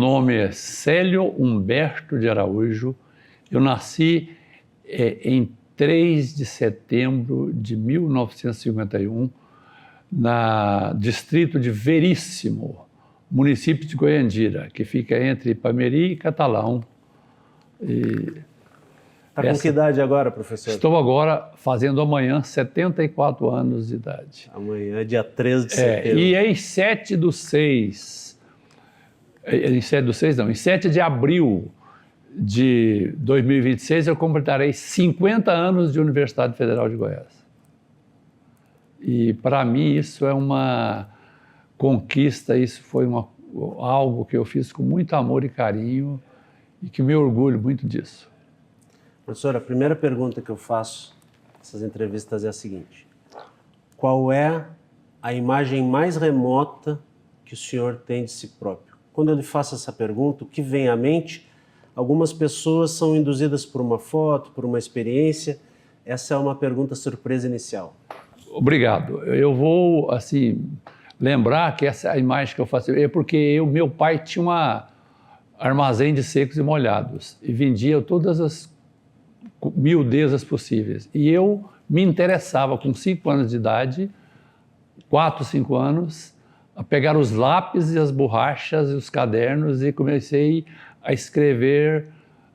nome é Célio Humberto de Araújo. Eu nasci em 3 de setembro de 1951, no distrito de Veríssimo, município de Goiandira, que fica entre Ipameri e Catalão. Está com que idade agora, professor? Estou agora fazendo amanhã 74 anos de idade. Amanhã, dia 13 de setembro. E em 7 do 6, em 7 de abril de 2026, eu completarei 50 anos de Universidade Federal de Goiás. E para mim isso é uma conquista, isso foi algo que eu fiz com muito amor e carinho e que me orgulho muito disso. Professor, a primeira pergunta que eu faço nessas entrevistas é a seguinte: qual é a imagem mais remota que o senhor tem de si próprio? Quando eu lhe faço essa pergunta, o que vem à mente? Algumas pessoas são induzidas por uma foto, por uma experiência. Essa é uma pergunta surpresa inicial. Obrigado. Eu vou, assim, lembrar que essa imagem que eu faço é porque meu pai tinha um armazém de secos e molhados e vendia todas as miudezas possíveis. E eu me interessava com 5 anos de idade, 4, 5 anos, a pegar os lápis e as borrachas e os cadernos e comecei a escrever.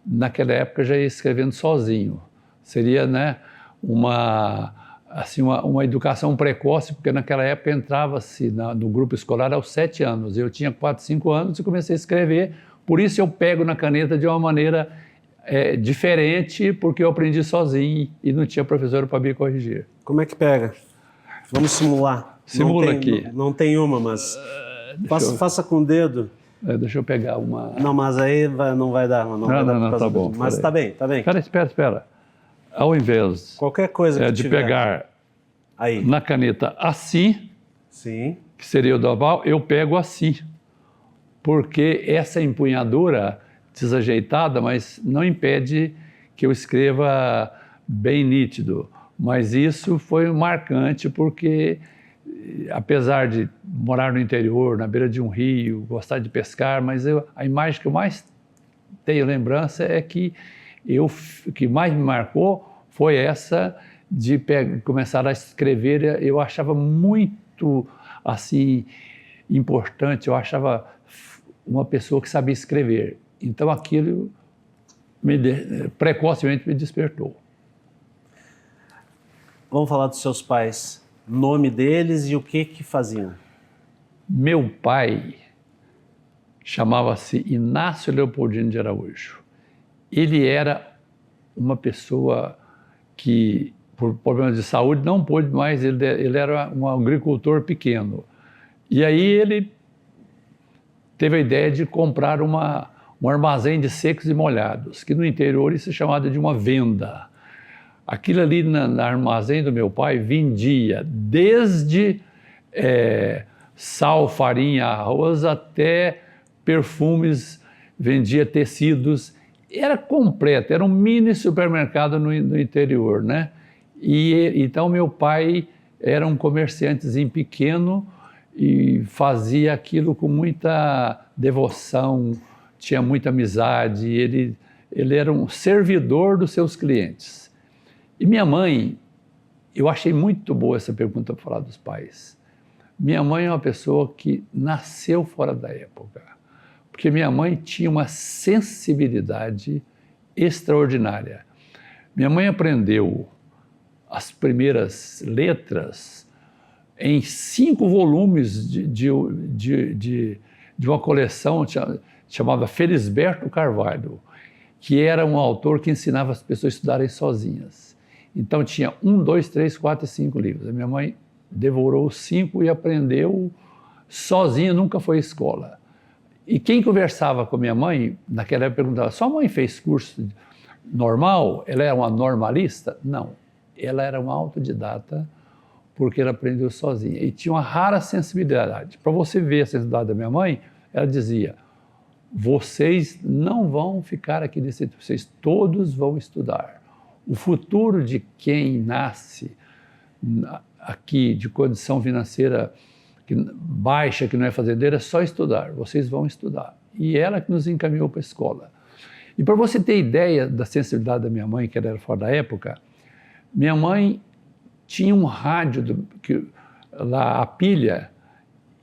Naquela época já ia escrevendo sozinho. Seria, né, uma educação precoce, porque naquela época entrava-se no grupo escolar aos 7 anos. Eu tinha 4, 5 anos e comecei a escrever. Por isso eu pego na caneta de uma maneira diferente, porque eu aprendi sozinho e não tinha professor para me corrigir. Como é que pega? Vamos simular. Simula aqui. Não tem uma, mas faça com o dedo. Deixa eu pegar uma... Não, mas aí não vai dar. Não, tá bom. Mas tá bem. Espera. Ao invés qualquer coisa que de tiver. Pegar aí na caneta assim, sim, que seria o do oval, eu pego assim. Porque essa empunhadura desajeitada, mas não impede que eu escreva bem nítido. Mas isso foi marcante porque, apesar de morar no interior, na beira de um rio, gostar de pescar, mas a imagem que eu mais tenho lembrança é que que mais me marcou foi essa de começar a escrever. Eu achava muito assim importante, eu achava uma pessoa que sabia escrever. Então aquilo precocemente me despertou. Vamos falar dos seus pais, nome deles e o que faziam. Meu pai chamava-se Inácio Leopoldino de Araújo. Ele era uma pessoa que, por problemas de saúde, não pôde mais, ele era um agricultor pequeno. E aí ele teve a ideia de comprar um armazém de secos e molhados, que no interior isso é chamado de uma venda. Aquilo ali no armazém do meu pai vendia desde sal, farinha, arroz, até perfumes, vendia tecidos. Era completo, era um mini supermercado no interior, né? Então meu pai era um comerciantezinho pequeno e fazia aquilo com muita devoção, tinha muita amizade, ele era um servidor dos seus clientes. E minha mãe, eu achei muito boa essa pergunta para falar dos pais. Minha mãe é uma pessoa que nasceu fora da época, porque minha mãe tinha uma sensibilidade extraordinária. Minha mãe aprendeu as primeiras letras em 5 volumes de uma coleção chamada Felisberto Carvalho, que era um autor que ensinava as pessoas a estudarem sozinhas. Então tinha 1, 2, 3, 4 e 5 livros. A minha mãe devorou os 5 e aprendeu sozinha, nunca foi à escola. E quem conversava com a minha mãe, naquela época, perguntava: sua mãe fez curso normal? Ela era uma normalista? Não, ela era uma autodidata, porque ela aprendeu sozinha. E tinha uma rara sensibilidade. Para você ver a sensibilidade da minha mãe, ela dizia: vocês não vão ficar aqui nesse... vocês todos vão estudar. O futuro de quem nasce aqui de condição financeira baixa, que não é fazendeiro, é só estudar. Vocês vão estudar. e ela que nos encaminhou para a escola. E para você ter ideia da sensibilidade da minha mãe, que ela era fora da época, minha mãe tinha um rádio lá, a pilha,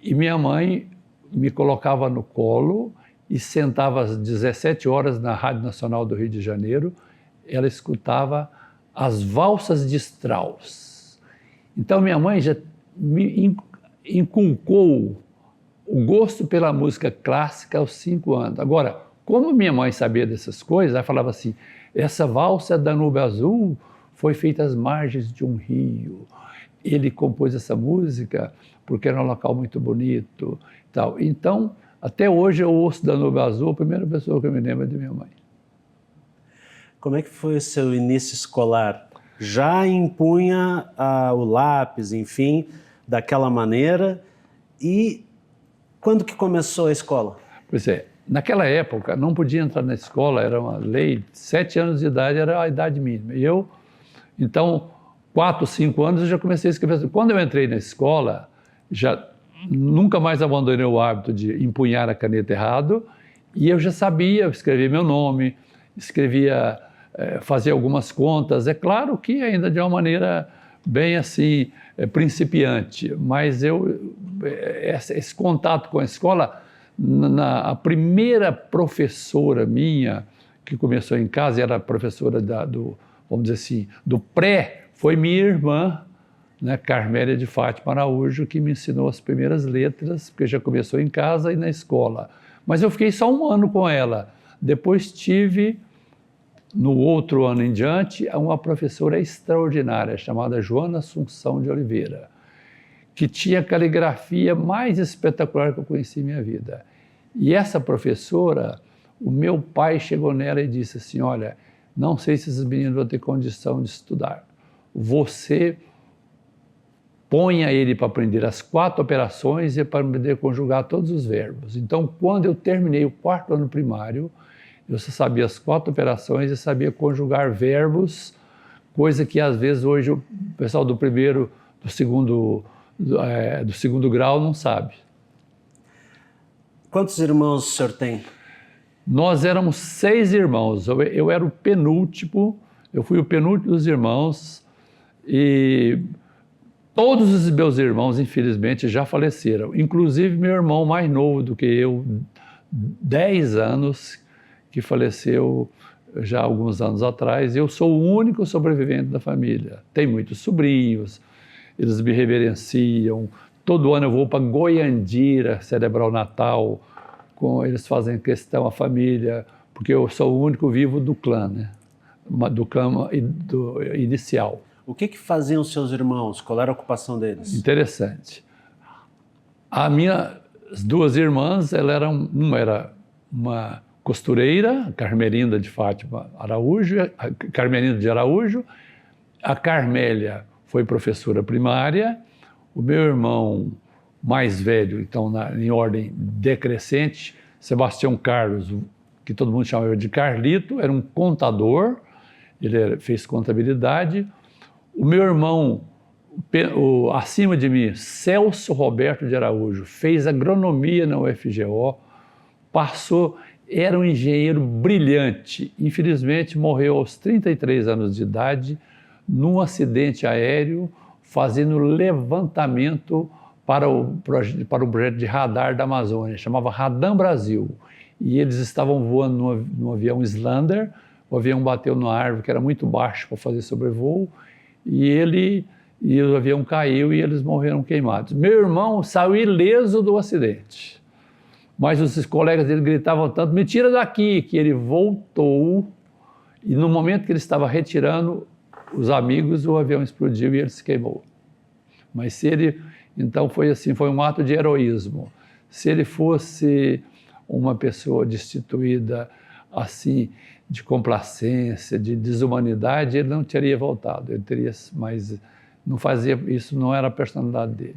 e minha mãe me colocava no colo e sentava às 17 horas na Rádio Nacional do Rio de Janeiro. Ela escutava as valsas de Strauss. Então minha mãe já me inculcou o gosto pela música clássica aos 5 anos. Agora, como minha mãe sabia dessas coisas, ela falava assim, essa valsa Danúbio Azul foi feita às margens de um rio. Ele compôs essa música porque era um local muito bonito. Tal. Então, até hoje eu ouço Danúbio Azul, a primeira pessoa que eu me lembro é de minha mãe. Como é que foi o seu início escolar? Já impunha o lápis, enfim, daquela maneira? E quando que começou a escola? Pois é, naquela época não podia entrar na escola, era uma lei, 7 anos de idade era a idade mínima. E eu, então, 4, 5 anos eu já comecei a escrever. Quando eu entrei na escola, já nunca mais abandonei o hábito de empunhar a caneta errado, e eu já sabia escrever meu nome, escrevia, fazia algumas contas. É claro que ainda de uma maneira bem assim, principiante, mas esse contato com a escola, a primeira professora minha, que começou em casa, era a professora vamos dizer assim, do pré, foi minha irmã, né, Carmélia de Fátima Araújo, que me ensinou as primeiras letras, porque já começou em casa e na escola. Mas eu fiquei só 1 ano com ela. Depois tive, no outro ano em diante, uma professora extraordinária, chamada Joana Assunção de Oliveira, que tinha a caligrafia mais espetacular que eu conheci em minha vida. E essa professora, o meu pai chegou nela e disse assim, olha, não sei se esses meninos vão ter condição de estudar. Você ponha ele para aprender as 4 operações e para aprender a conjugar todos os verbos. Então, quando eu terminei o 4º ano primário, eu só sabia as 4 operações e sabia conjugar verbos, coisa que às vezes hoje o pessoal do primeiro, do segundo grau não sabe. Quantos irmãos o senhor tem? Nós éramos 6 irmãos, eu era o penúltimo, eu fui o penúltimo dos irmãos e todos os meus irmãos, infelizmente, já faleceram, inclusive meu irmão mais novo do que eu, 10 anos, que faleceu já há alguns anos atrás. Eu sou o único sobrevivente da família. Tem muitos sobrinhos, eles me reverenciam. Todo ano eu vou para Goiandira celebrar o Natal, eles fazem questão, a família, porque eu sou o único vivo do clã, né? Do clã inicial. O que faziam seus irmãos? Qual era a ocupação deles? Interessante. As minhas 2 irmãs, uma era uma costureira, Carmelinda de Fátima Araújo, Carmelinda de Araújo. A Carmélia foi professora primária. O meu irmão mais velho, então em ordem decrescente, Sebastião Carlos, que todo mundo chamava de Carlito, era um contador, ele fez contabilidade. O meu irmão, acima de mim, Celso Roberto de Araújo, fez agronomia na UFGO, passou, era um engenheiro brilhante. Infelizmente, morreu aos 33 anos de idade, num acidente aéreo, fazendo levantamento para o projeto de radar da Amazônia, chamava Radam Brasil. E eles estavam voando num avião Slander, o avião bateu numa árvore que era muito baixo para fazer sobrevoo, e o avião caiu e eles morreram queimados. Meu irmão saiu ileso do acidente, mas os colegas dele gritavam tanto, me tira daqui, que ele voltou, e no momento que ele estava retirando os amigos, o avião explodiu e ele se queimou. Mas então foi assim, foi um ato de heroísmo. Se ele fosse uma pessoa destituída assim, de complacência, de desumanidade, ele não teria voltado, mas não fazia isso, não era a personalidade dele.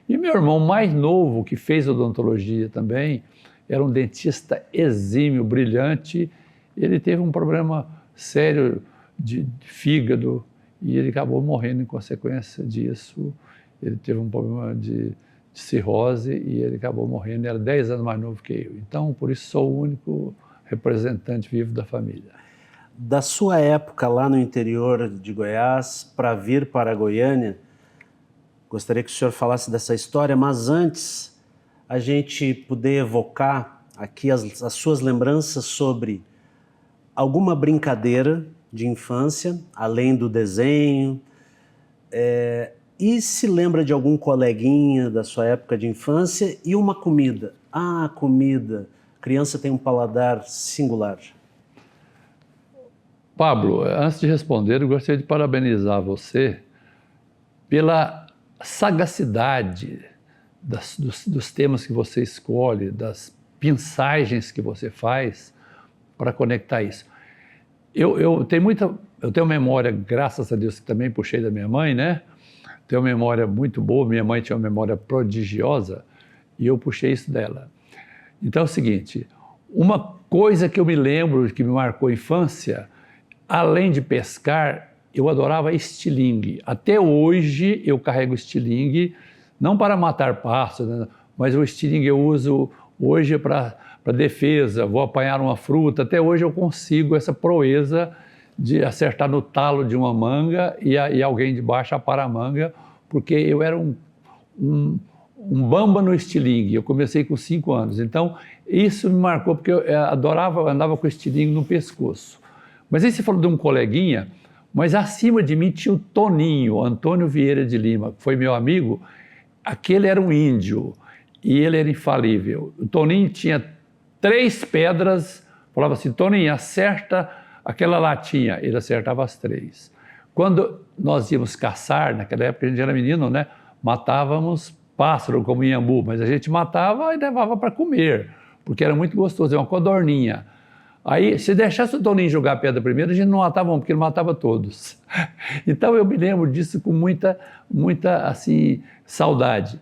E meu irmão mais novo, que fez odontologia também, era um dentista exímio, brilhante. Ele teve um problema sério de fígado e ele acabou morrendo em consequência disso. Ele teve um problema de de cirrose e ele acabou morrendo. Ele era 10 anos mais novo que eu. Então, por isso, sou o único representante vivo da família. Da sua época lá no interior de Goiás para vir para Goiânia, gostaria que o senhor falasse dessa história, mas antes a gente poder evocar aqui as suas lembranças sobre alguma brincadeira de infância, além do desenho, e se lembra de algum coleguinha da sua época de infância e uma comida. Ah, comida. Criança tem um paladar singular. Pablo, antes de responder, eu gostaria de parabenizar você pela sagacidade dos temas que você escolhe, das pinçagens que você faz para conectar isso. Eu tenho memória, graças a Deus, que também puxei da minha mãe, né? Tenho uma memória muito boa, minha mãe tinha uma memória prodigiosa e eu puxei isso dela. Então é o seguinte, uma coisa que eu me lembro, que me marcou a infância, além de pescar, eu adorava estilingue. Até hoje eu carrego estilingue, não para matar pássaros, né? Mas o estilingue eu uso hoje para defesa, vou apanhar uma fruta. Até hoje eu consigo essa proeza de acertar no talo de uma manga e alguém de baixo apara a manga, porque eu era um bamba no estilingue. Eu comecei com 5 anos. Então, isso me marcou, porque eu adorava, andava com estilingue no pescoço. Mas aí você falou de um coleguinha, mas acima de mim tinha o Toninho, Antônio Vieira de Lima, que foi meu amigo. Aquele era um índio e ele era infalível. O Toninho tinha 3 pedras, falava assim, Toninho, acerta aquela latinha. Ele acertava as 3. Quando nós íamos caçar, naquela época a gente era menino, né? Matávamos pássaro como iambu, mas a gente matava e levava para comer, porque era muito gostoso, é uma codorninha. Aí, se deixasse o Toninho jogar a pedra primeiro, a gente não matava um, porque ele matava todos. Então, eu me lembro disso com muita assim, saudade.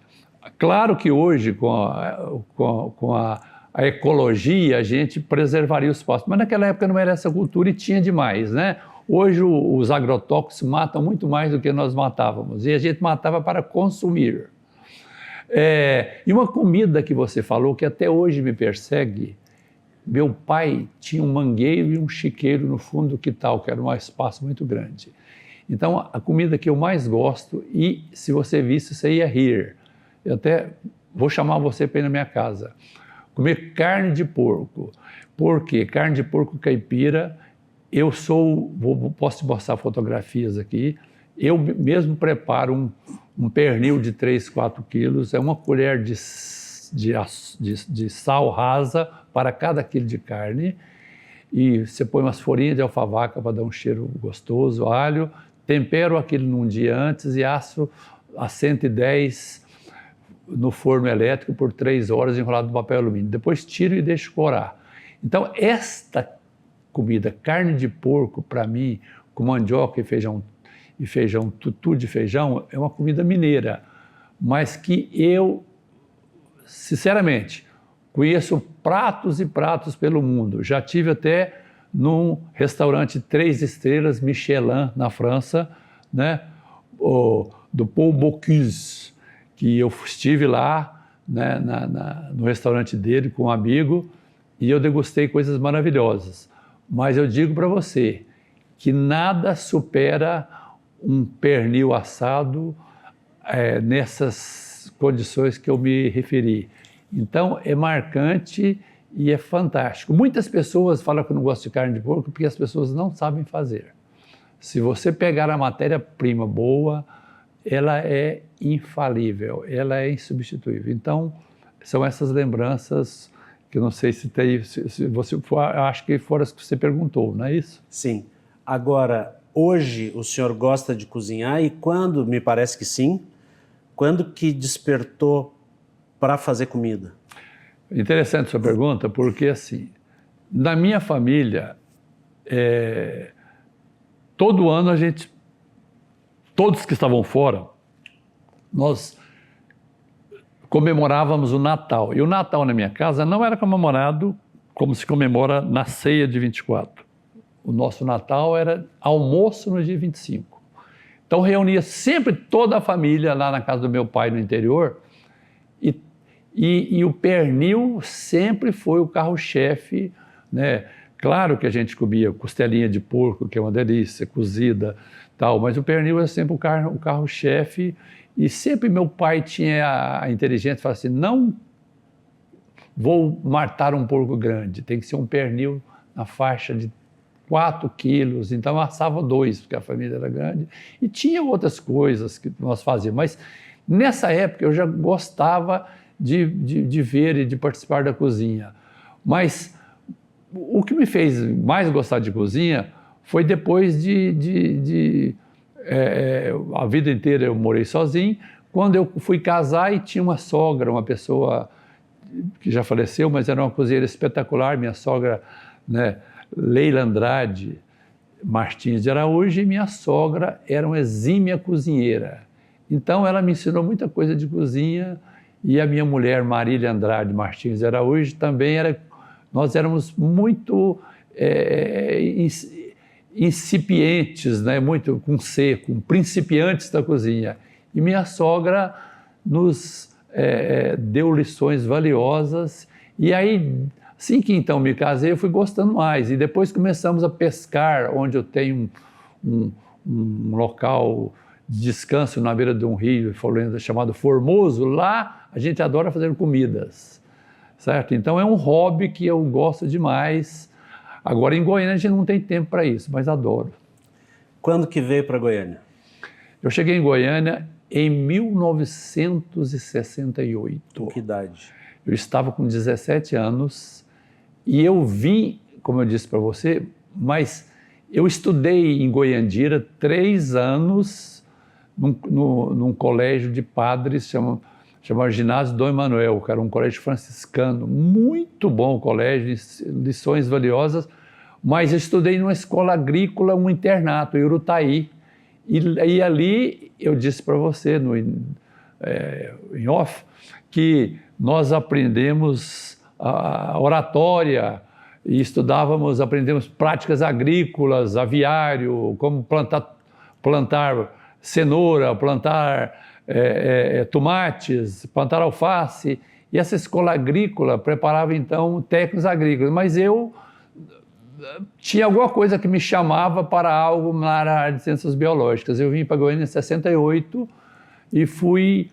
Claro que hoje, com a ecologia, a gente preservaria os postos, mas naquela época não era essa cultura e tinha demais, né? Hoje, os agrotóxicos matam muito mais do que nós matávamos, e a gente matava para consumir. E uma comida que você falou, que até hoje me persegue. Meu pai tinha um mangueiro e um chiqueiro no fundo do quintal, que era um espaço muito grande. Então, a comida que eu mais gosto, e se você visse, você ia rir. Eu até vou chamar você para ir na minha casa. Comer carne de porco. Por quê? Carne de porco caipira. Posso te mostrar fotografias aqui. Eu mesmo preparo um pernil de 3, 4 quilos, é uma colher de sal rasa para cada quilo de carne, e você põe umas folhinhas de alfavaca para dar um cheiro gostoso, alho, tempero aquilo num dia antes e asso a 110 no forno elétrico por 3 horas enrolado no papel alumínio. Depois tiro e deixo corar. Então, esta comida, carne de porco, para mim, com mandioca e feijão, tutu de feijão, é uma comida mineira, mas que eu, sinceramente, conheço pratos e pratos pelo mundo. Já tive até num restaurante 3 estrelas Michelin, na França, né? Do Paul Bocuse, que eu estive lá, né, no restaurante dele com um amigo, e eu degustei coisas maravilhosas. Mas eu digo para você que nada supera um pernil assado nessas condições que eu me referi. Então, é marcante e é fantástico. Muitas pessoas falam que não gostam de carne de porco porque as pessoas não sabem fazer. Se você pegar a matéria-prima boa, ela é infalível, ela é insubstituível. Então, são essas lembranças que eu não sei se você acho que foram as que você perguntou, não é isso? Sim. Agora, hoje o senhor gosta de cozinhar e quando, me parece que sim, quando que despertou para fazer comida? Interessante sua pergunta, porque assim, na minha família, todo ano todos que estavam fora, nós comemorávamos o Natal. E o Natal na minha casa não era comemorado como se comemora na ceia de 24. O nosso Natal era almoço no dia 25. Então reunia sempre toda a família lá na casa do meu pai no interior E o pernil sempre foi o carro-chefe, né? Claro que a gente comia costelinha de porco, que é uma delícia, cozida, tal, mas o pernil é sempre o carro-chefe. E sempre meu pai tinha a inteligência de falar assim, não vou matar um porco grande, tem que ser um pernil na faixa de 4 quilos, então eu assava 2, porque a família era grande, e tinha outras coisas que nós fazíamos, mas nessa época eu já gostava de ver e de participar da cozinha, mas o que me fez mais gostar de cozinha foi depois a vida inteira eu morei sozinho, quando eu fui casar e tinha uma sogra, uma pessoa que já faleceu, mas era uma cozinheira espetacular, minha sogra, né, Leila Andrade Martins de Araújo, e minha sogra era uma exímia cozinheira. Então ela me ensinou muita coisa de cozinha, e a minha mulher Marília Andrade Martins de Araújo também nós éramos muito incipientes, né, muito com principiantes da cozinha. E minha sogra nos deu lições valiosas, e aí, assim que então me casei, eu fui gostando mais, e depois começamos a pescar, onde eu tenho um local de descanso na beira de um rio chamado Formoso. Lá a gente adora fazer comidas, certo? Então é um hobby que eu gosto demais. Agora em Goiânia a gente não tem tempo para isso, mas adoro. Quando que veio para Goiânia? Eu cheguei em Goiânia em 1968. Com que idade? Eu estava com 17 anos e eu vim, como eu disse para você, mas eu estudei em Goiandira 3 anos num colégio de padres chamado Ginásio Dom Emanuel, que era um colégio franciscano, muito bom colégio, lições valiosas, mas eu estudei numa escola agrícola, um internato, em Urutaí, e ali eu disse para você, em off, que nós aprendemos a oratória, e aprendemos práticas agrícolas, aviário, como plantar cenoura, plantar tomates, plantar alface. E essa escola agrícola preparava então técnicos agrícolas, mas eu tinha alguma coisa que me chamava para algo na área de ciências biológicas. Eu vim para Goiânia em 68 e fui,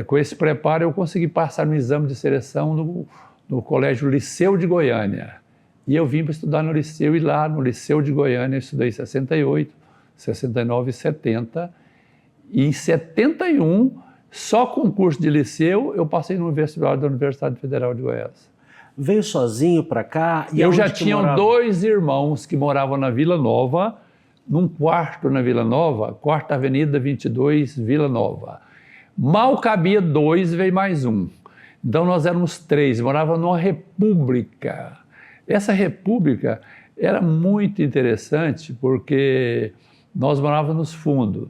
com esse preparo, eu consegui passar no exame de seleção no Colégio Liceu de Goiânia. E eu vim para estudar no Liceu, e lá no Liceu de Goiânia eu estudei em 68, 69 e 70. E em 71, só concurso de liceu, eu passei no vestibular da Universidade Federal de Goiás. Veio sozinho para cá? E eu já tinha 2 irmãos que moravam na Vila Nova, num quarto na Vila Nova, 4ª Avenida 22, Vila Nova. Mal cabia 2, veio mais um. Então nós éramos 3, morávamos numa república. Essa república era muito interessante porque nós morávamos nos fundos.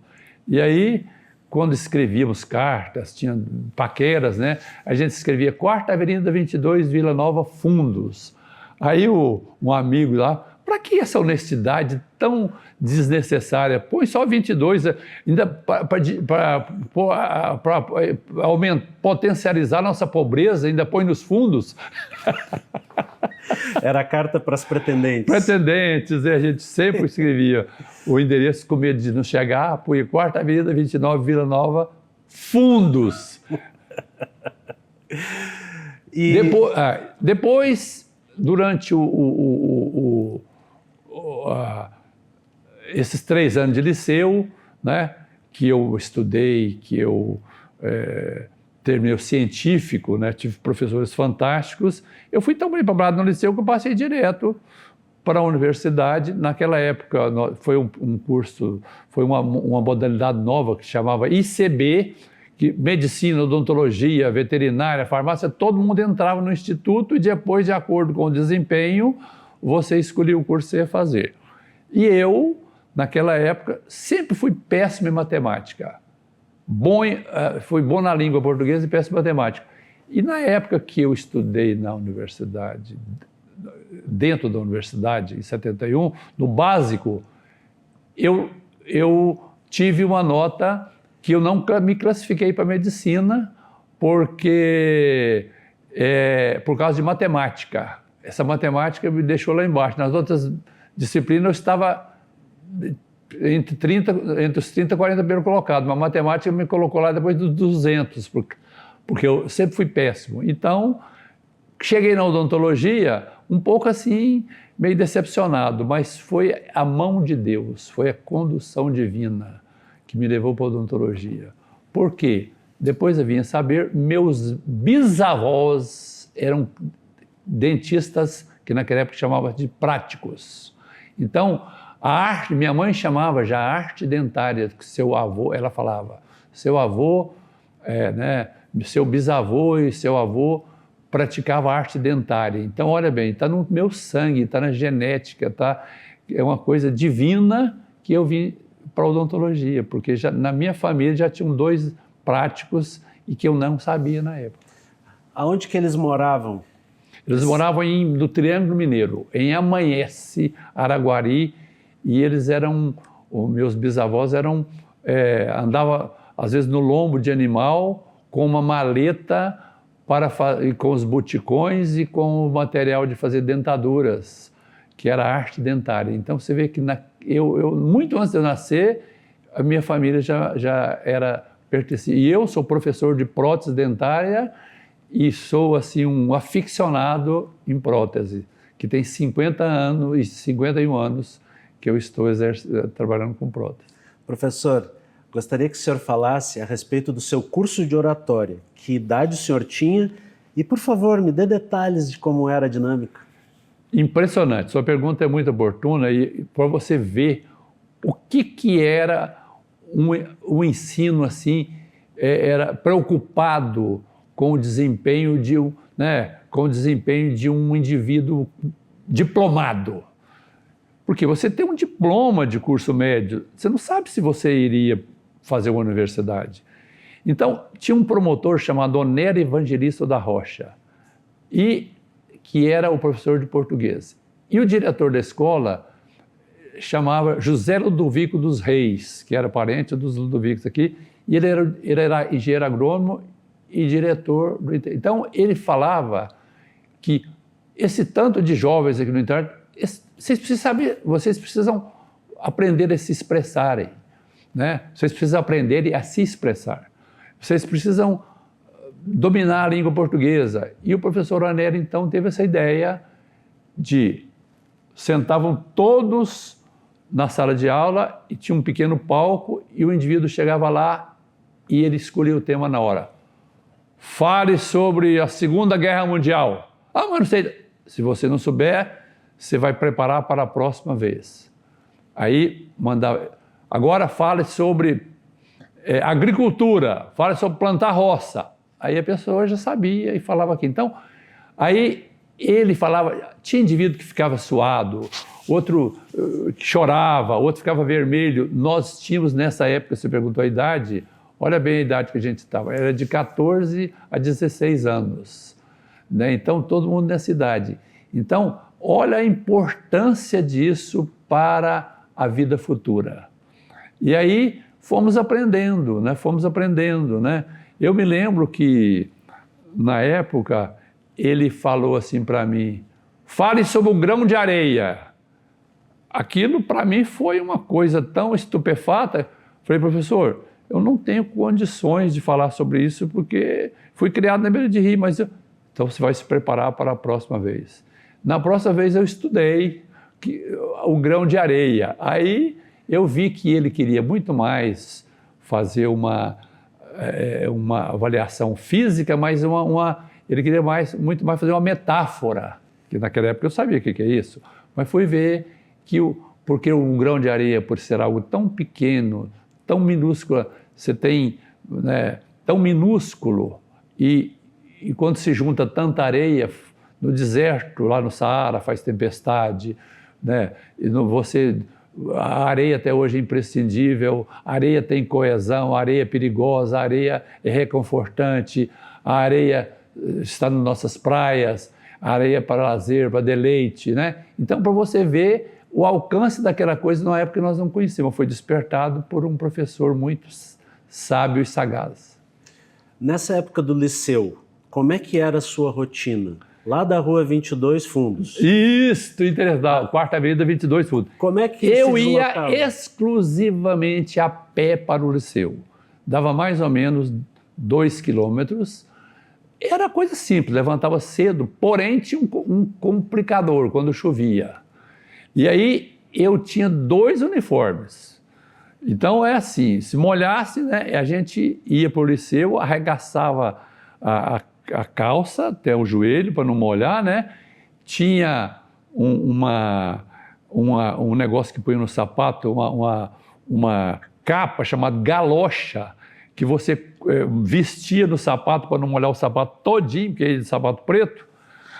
E aí, quando escrevíamos cartas, tinha paqueras, né? A gente escrevia 4ª Avenida 22, Vila Nova, Fundos. Aí um amigo lá, para que essa honestidade tão desnecessária? Põe só 22, ainda para potencializar nossa pobreza, ainda põe nos fundos. Era a carta para as pretendentes. Pretendentes, a gente sempre escrevia o endereço com medo de não chegar, põe 4ª Avenida 29, Vila Nova, Fundos. E... Depois, durante esses 3 anos de liceu, né, que eu estudei, que eu terminei o científico, né, tive professores fantásticos, eu fui tão bem preparado no liceu que eu passei direto para a universidade. Naquela época foi um curso, foi uma modalidade nova que chamava ICB, que medicina, odontologia, veterinária, farmácia, todo mundo entrava no instituto e depois, de acordo com o desempenho, você escolhia o curso que você ia fazer. E eu, naquela época, sempre fui péssimo em matemática. Fui bom na língua portuguesa e péssimo em matemática. E na época que eu estudei na universidade, dentro da universidade, em 71, no básico, eu tive uma nota que eu não me classifiquei para medicina, porque por causa de matemática. Essa matemática me deixou lá embaixo. Nas outras disciplinas eu estava entre os 30 e 40 primeiro colocado, mas a matemática me colocou lá depois dos 200, porque eu sempre fui péssimo. Então, cheguei na odontologia um pouco assim, meio decepcionado, mas foi a mão de Deus, foi a condução divina que me levou para a odontologia. Por quê? Depois eu vinha saber, meus bisavós eram dentistas, que naquela época chamavam de práticos. Então, a arte, minha mãe chamava já arte dentária, que seu avô, ela falava, seu avô, seu bisavô e seu avô praticava arte dentária. Então, olha bem, está no meu sangue, está na genética, é uma coisa divina que eu vim para a odontologia, porque já, na minha família já tinham 2 práticos e que eu não sabia na época. Aonde que eles moravam? Eles moravam no Triângulo Mineiro, em Amanhece, Araguari, e eles eram, os meus bisavós andavam às vezes no lombo de animal com uma maleta com os buticões e com o material de fazer dentaduras, que era arte dentária. Então você vê que muito antes de eu nascer, a minha família já era pertencia. E eu sou professor de prótese dentária e sou assim um aficionado em prótese, que tem 50 anos e 51 anos que eu estou trabalhando com prótese. Professor, gostaria que o senhor falasse a respeito do seu curso de oratória. Que idade o senhor tinha? E, por favor, me dê detalhes de como era a dinâmica. Impressionante. Sua pergunta é muito oportuna e para você ver o que era um ensino assim, era preocupado com o desempenho de um indivíduo diplomado. Porque você tem um diploma de curso médio, você não sabe se você iria fazer uma universidade. Então, tinha um promotor chamado Onero Evangelista da Rocha, que era o professor de português. E o diretor da escola chamava José Ludovico dos Reis, que era parente dos Ludovicos aqui, e ele era engenheiro agrônomo e diretor do interior. Então, ele falava que esse tanto de jovens aqui no interior, vocês precisam aprender a se expressarem, né? Vocês precisam aprender a se expressar. Vocês precisam dominar a língua portuguesa. E o professor Onero, então, teve essa ideia de sentavam todos na sala de aula e tinha um pequeno palco e o indivíduo chegava lá e ele escolhia o tema na hora. Fale sobre a Segunda Guerra Mundial. Ah, mas não sei. Se você não souber, você vai preparar para a próxima vez. Aí mandava. Agora fale sobre agricultura, fale sobre plantar roça. Aí a pessoa já sabia e falava aqui. Então, aí ele falava, tinha indivíduo que ficava suado, outro que chorava, outro ficava vermelho. Nós tínhamos nessa época, você perguntou a idade, olha bem a idade que a gente estava, era de 14 a 16 anos. Né? Então, todo mundo nessa idade. Então, olha a importância disso para a vida futura. E aí fomos aprendendo, né? Eu me lembro que, na época, ele falou assim para mim, fale sobre o grão de areia. Aquilo, para mim, foi uma coisa tão estupefata. Falei, professor, eu não tenho condições de falar sobre isso porque fui criado na beira de rio, mas então você vai se preparar para a próxima vez. Na próxima vez eu estudei o grão de areia. Aí eu vi que ele queria muito mais fazer uma avaliação física, mas ele queria muito mais fazer uma metáfora, que naquela época eu sabia o que é isso, mas fui ver porque o grão de areia, por ser algo tão pequeno, tão minúsculo, você tem, né, tão minúsculo, e quando se junta tanta areia, no deserto, lá no Saara, faz tempestade, né? A areia até hoje é imprescindível, a areia tem coesão, a areia é perigosa, a areia é reconfortante, a areia está nas nossas praias, a areia é para lazer, para deleite, né? Então, para você ver o alcance daquela coisa, numa época que nós não conhecíamos, foi despertado por um professor muito sábio e sagaz. Nessa época do liceu, como é que era a sua rotina? Lá da Rua 22 Fundos. Isso, interessante. Quarta Avenida 22 Fundos. Como é que Eu se ia deslocava? exclusivamente a pé para o liceu. Dava mais ou menos 2 quilômetros. Era coisa simples, levantava cedo, porém tinha um complicador quando chovia. E aí eu tinha 2 uniformes. Então é assim, se molhasse, né, a gente ia para o liceu, arregaçava a calça até o joelho para não molhar, né? Tinha um negócio que põe no sapato, uma capa chamada galocha, que você vestia no sapato para não molhar o sapato todinho, porque é de sapato preto.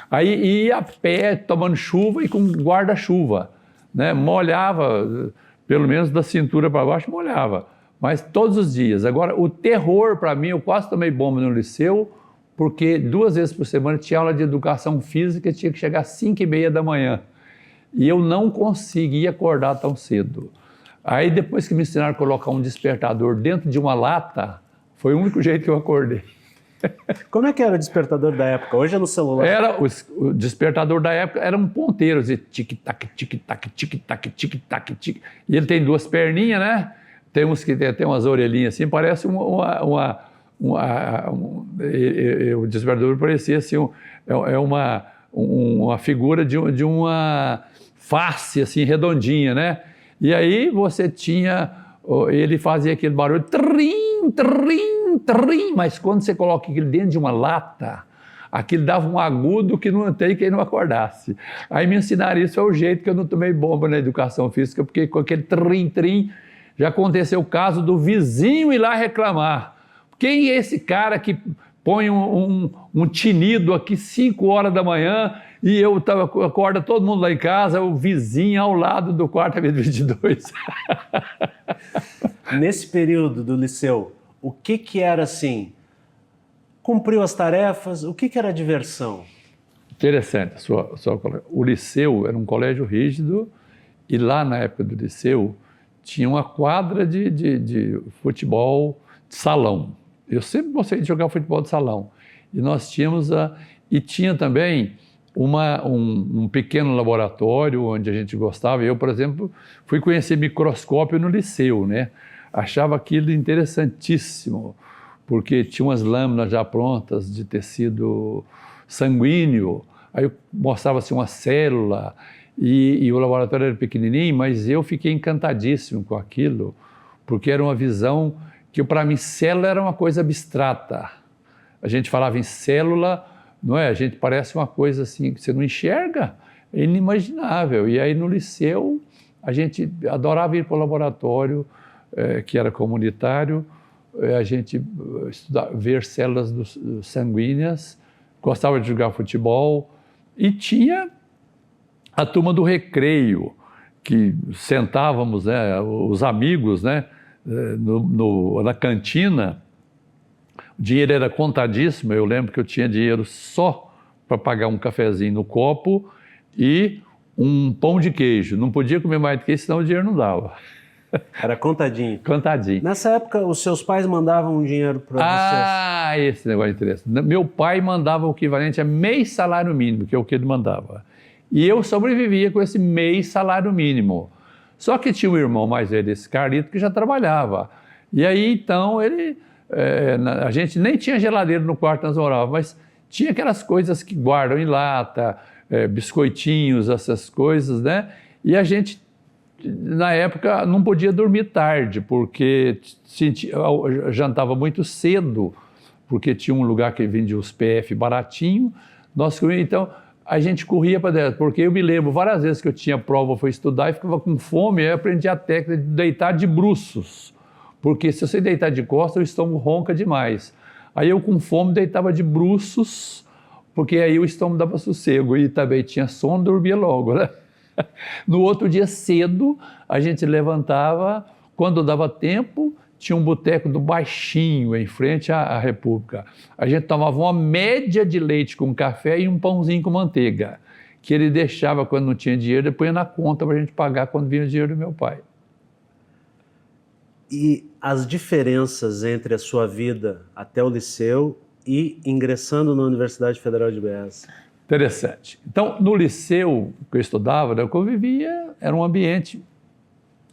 Aí ia a pé, tomando chuva e com guarda-chuva, né? Molhava, pelo menos da cintura para baixo, molhava. Mas todos os dias. Agora, o terror para mim, eu quase tomei bomba no liceu, porque 2 vezes por semana tinha aula de educação física e tinha que chegar às 5h30 da manhã. E eu não conseguia acordar tão cedo. Aí depois que me ensinaram a colocar um despertador dentro de uma lata, foi o único jeito que eu acordei. Como é que era o despertador da época? Hoje é no celular. O despertador da época era um ponteiro, tic-tac, tic-tac, tic-tac, tic-tac, tic. E ele tem 2 perninhas, né? Tem uns que tem umas orelhinhas assim, parece o despertador parecia assim, uma figura de uma face assim, redondinha, né? E aí você tinha, ele fazia aquele barulho, trim, trim, trim, mas quando você coloca aquilo dentro de uma lata, aquilo dava um agudo que não tem quem não acordasse. Aí me ensinaram isso, é o jeito que eu não tomei bomba na educação física, porque com aquele trim, trim, já aconteceu o caso do vizinho ir lá reclamar. Quem é esse cara que põe um tinido aqui 5 horas da manhã e acorda todo mundo lá em casa, o vizinho ao lado do quarto Avenida 22. Nesse período do liceu, o que era assim? Cumpriu as tarefas? O que era diversão? Interessante. O liceu era um colégio rígido e lá na época do liceu tinha uma quadra de futebol de salão. Eu sempre gostei de jogar futebol de salão. E nós tínhamos e tinha também um pequeno laboratório onde a gente gostava. Eu, por exemplo, fui conhecer microscópio no liceu, né? Achava aquilo interessantíssimo, porque tinha umas lâminas já prontas de tecido sanguíneo. Aí mostrava-se uma célula e o laboratório era pequenininho, mas eu fiquei encantadíssimo com aquilo, porque era uma visão que, para mim, célula era uma coisa abstrata. A gente falava em célula, não é? A gente parece uma coisa assim que você não enxerga, é inimaginável. E aí no liceu a gente adorava ir para o laboratório, que era comunitário, a gente ver células sanguíneas, gostava de jogar futebol e tinha a turma do recreio, que sentávamos, né, os amigos, né, na cantina. O dinheiro era contadíssimo, eu lembro que eu tinha dinheiro só para pagar um cafezinho no copo e um pão de queijo. Não podia comer mais do que isso, senão o dinheiro não dava. Era contadinho? Contadinho. Nessa época, os seus pais mandavam dinheiro para vocês? Ah, esse negócio é interessante. Meu pai mandava o equivalente a meio salário mínimo, que é o que ele mandava. E eu sobrevivia com esse meio salário mínimo. Só que tinha um irmão mais velho desse Carlito que já trabalhava. E aí, então, a gente nem tinha geladeira no quarto, nós morávamos, mas tinha aquelas coisas que guardam em lata, biscoitinhos, essas coisas, né? E a gente, na época, não podia dormir tarde, porque jantava muito cedo, porque tinha um lugar que vendia os PF baratinho. Então, a gente corria para dentro, porque eu me lembro várias vezes que eu tinha prova, fui estudar e ficava com fome, aí eu aprendi a técnica de deitar de bruços, porque se você deitar de costas, o estômago ronca demais. Aí eu com fome deitava de bruços, porque aí o estômago dava sossego e também tinha sono, dormia logo, né? No outro dia cedo, a gente levantava, quando dava tempo, tinha um boteco do Baixinho, em frente à República. A gente tomava uma média de leite com café e um pãozinho com manteiga, que ele deixava quando não tinha dinheiro, depois ia na conta para a gente pagar quando vinha o dinheiro do meu pai. E as diferenças entre a sua vida até o liceu e ingressando na Universidade Federal de Goiás? Interessante. Então, no liceu que eu estudava, né, eu convivia, era um ambiente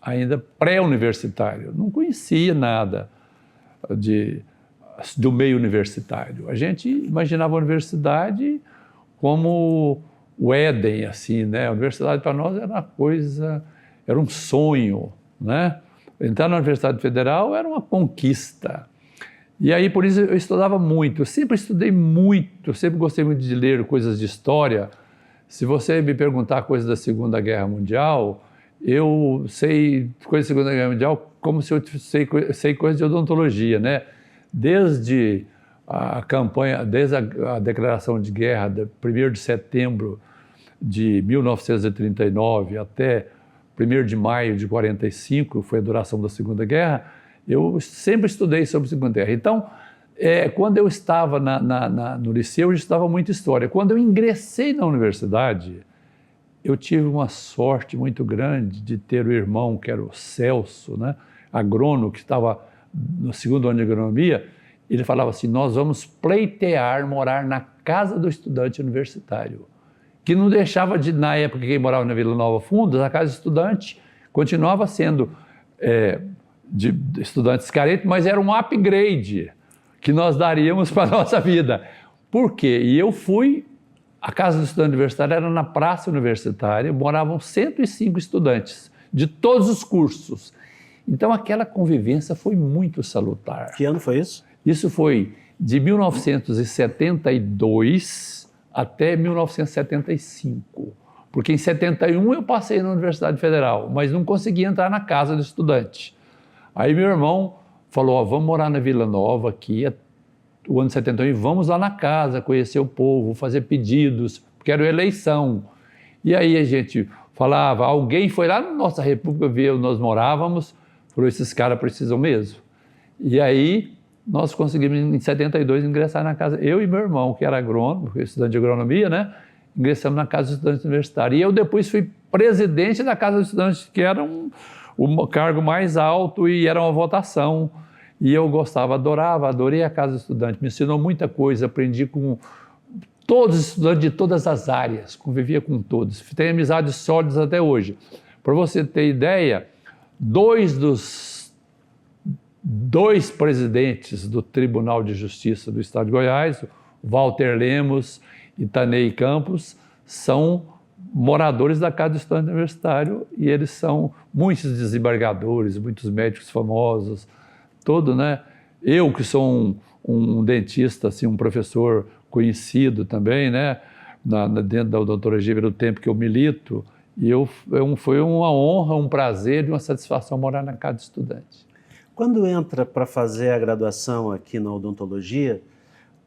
ainda pré-universitário. Não conhecia nada do meio universitário. A gente imaginava a universidade como o Éden, assim, né? A universidade para nós era uma coisa, era um sonho, né? Entrar na Universidade Federal era uma conquista. E aí, por isso, eu estudava muito. Eu sempre estudei muito, sempre gostei muito de ler coisas de história. Se você me perguntar coisas da Segunda Guerra Mundial, eu sei coisas da Segunda Guerra Mundial como se eu sei coisas de odontologia, né? Desde a campanha, desde a declaração de guerra de 1º de setembro de 1939 até 1º de maio de 45, foi a duração da Segunda Guerra, eu sempre estudei sobre a Segunda Guerra. Então, quando eu estava no liceu, eu estudava muito história. Quando eu ingressei na universidade, eu tive uma sorte muito grande de ter o irmão, que era o Celso, né, agrônomo, que estava no 2º ano de agronomia. Ele falava assim: nós vamos pleitear morar na casa do estudante universitário, que não deixava de, na época que morava na Vila Nova Fundas, a casa do estudante continuava sendo de estudantes carentes, mas era um upgrade que nós daríamos para a nossa vida. Por quê? E eu fui, a casa do estudante universitário era na praça universitária, moravam 105 estudantes de todos os cursos. Então aquela convivência foi muito salutar. Que ano foi isso? Isso foi de 1972 até 1975, porque em 71 eu passei na Universidade Federal, mas não consegui entrar na casa do estudante. Aí meu irmão falou: vamos morar na Vila Nova aqui, o ano 71, vamos lá na casa, conhecer o povo, fazer pedidos, porque era eleição. E aí a gente falava, alguém foi lá na nossa república ver onde nós morávamos, falou: esses caras precisam mesmo. E aí nós conseguimos, em 72, ingressar na casa, eu e meu irmão, que era agrônomo, estudante de agronomia, né? Ingressamos na casa dos estudantes universitários. E eu depois fui presidente da casa dos estudantes, que era o cargo mais alto e era uma votação. E eu gostava, adorei a casa do estudante, me ensinou muita coisa, aprendi com todos os estudantes de todas as áreas, convivia com todos, tenho amizades sólidas até hoje. Para você ter ideia, dois presidentes do Tribunal de Justiça do Estado de Goiás, Walter Lemos e Tanei Campos, são moradores da casa do estudante universitário e eles são muitos desembargadores, muitos médicos famosos, todo, né? Eu que sou um dentista, assim, um professor conhecido também, né? Dentro da odontologia pelo tempo que eu milito, e foi uma honra, um prazer e uma satisfação morar na casa do estudante. Quando entra para fazer a graduação aqui na odontologia,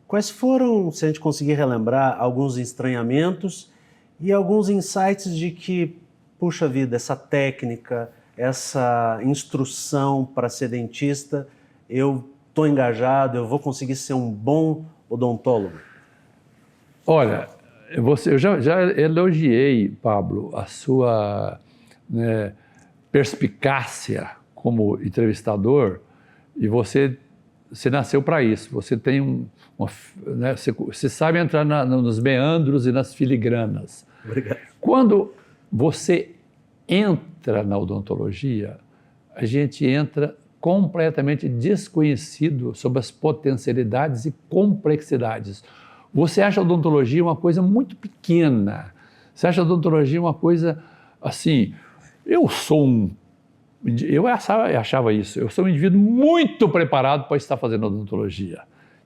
quais foram, se a gente conseguir relembrar, alguns estranhamentos e alguns insights de que, puxa vida, essa técnica, essa instrução para ser dentista, eu estou engajado, eu vou conseguir ser um bom odontólogo? Olha, eu já elogiei, Pablo, a sua, né, perspicácia como entrevistador, e você nasceu para isso. Você tem né, você sabe entrar nos meandros e nas filigranas. Obrigado. Quando você entra na odontologia, a gente entra completamente desconhecido sobre as potencialidades e complexidades. Você acha a odontologia uma coisa muito pequena. Você acha a odontologia uma coisa assim, eu achava isso, eu sou um indivíduo muito preparado para estar fazendo odontologia.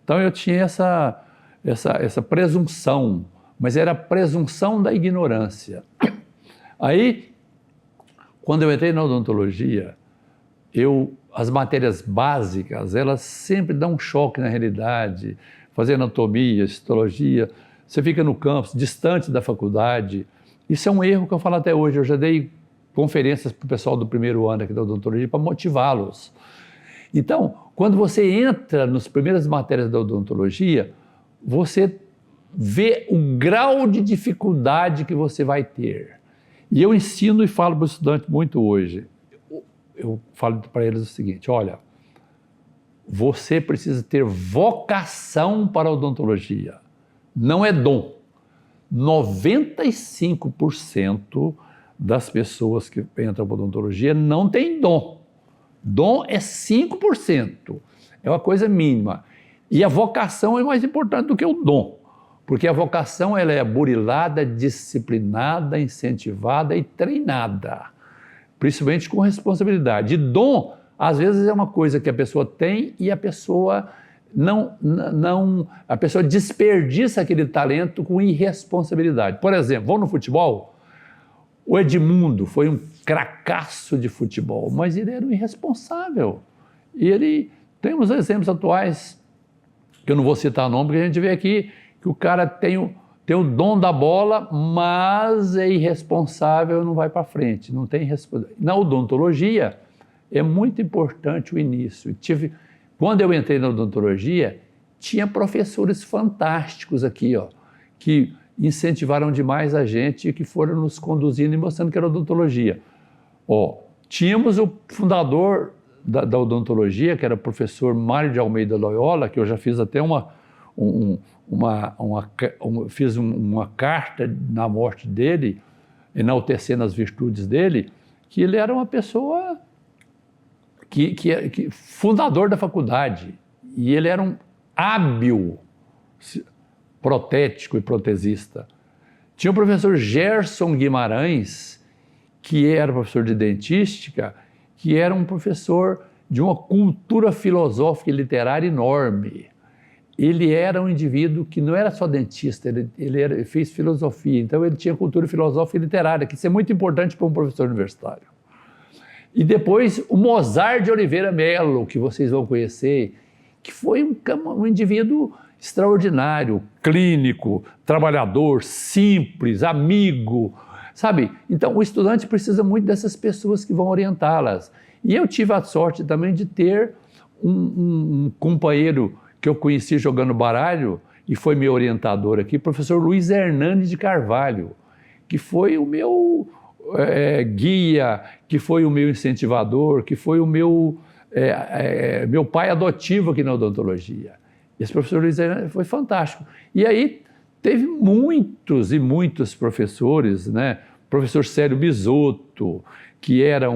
Então eu tinha essa presunção, mas era a presunção da ignorância. Aí, quando eu entrei na odontologia, as matérias básicas, elas sempre dão um choque na realidade. Fazer anatomia, histologia, você fica no campus, distante da faculdade. Isso é um erro que eu falo até hoje. Eu já dei conferências para o pessoal do 1º ano aqui da odontologia para motivá-los. Então, quando você entra nas primeiras matérias da odontologia, você vê o grau de dificuldade que você vai ter. E eu ensino e falo para o estudante muito hoje. eu falo para eles o seguinte, olha, você precisa ter vocação para a odontologia, não é dom. 95% das pessoas que entram para a odontologia não tem dom. Dom é 5%, é uma coisa mínima. E a vocação é mais importante do que o dom, porque a vocação ela é burilada, disciplinada, incentivada e treinada, principalmente com responsabilidade. E dom, às vezes, é uma coisa que a pessoa tem e a pessoa a pessoa desperdiça aquele talento com irresponsabilidade. Por exemplo, vamos no futebol? O Edmundo foi um cracaço de futebol, mas ele era um irresponsável. E temos exemplos atuais, que eu não vou citar nome, porque a gente vê aqui que o cara tem o dom da bola, mas é irresponsável e não vai para frente, não tem responsabilidade. Na odontologia, é muito importante o início. Quando eu entrei na odontologia, tinha professores fantásticos aqui, ó, que incentivaram demais a gente e que foram nos conduzindo e mostrando que era odontologia. Ó, tínhamos o fundador da odontologia, que era o professor Mário de Almeida Loyola, que eu já fiz até fiz uma carta na morte dele, enaltecendo as virtudes dele, que ele era uma pessoa fundador da faculdade, e ele era um hábil protético e protesista. Tinha o professor Gerson Guimarães, que era professor de dentística, que era um professor de uma cultura filosófica e literária enorme. Ele era um indivíduo que não era só dentista, ele fez filosofia, então ele tinha cultura filosófica e literária, que isso é muito importante para um professor universitário. E depois o Mozart de Oliveira Melo, que vocês vão conhecer, que foi um indivíduo extraordinário, clínico, trabalhador, simples, amigo, sabe? Então o estudante precisa muito dessas pessoas que vão orientá-las. E eu tive a sorte também de ter um companheiro que eu conheci jogando baralho e foi meu orientador aqui, o professor Luiz Hernani de Carvalho, que foi o meu guia, que foi o meu incentivador, que foi o meu pai adotivo aqui na odontologia. Esse professor Luiz Hernani foi fantástico. E aí teve muitos e muitos professores, né? Professor Célio Bisotto, que era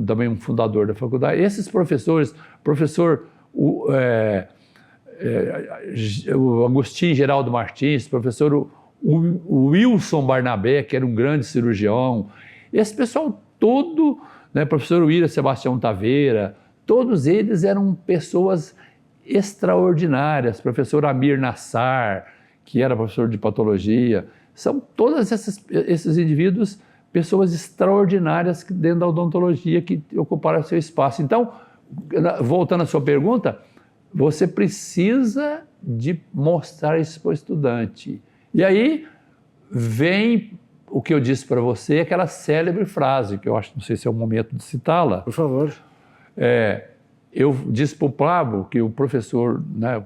também um fundador da faculdade. Esses professores, o Agostinho Geraldo Martins, professor o Wilson Barnabé, que era um grande cirurgião, esse pessoal todo, né, professor William Sebastião Taveira, todos eles eram pessoas extraordinárias, professor Amir Nassar, que era professor de patologia, são todos esses indivíduos, pessoas extraordinárias dentro da odontologia que ocuparam seu espaço. Então, voltando à sua pergunta, você precisa de mostrar isso para o estudante. E aí vem o que eu disse para você, aquela célebre frase, que eu acho, não sei se é o momento de citá-la. Por favor. Eu disse para o Pablo que o professor, né,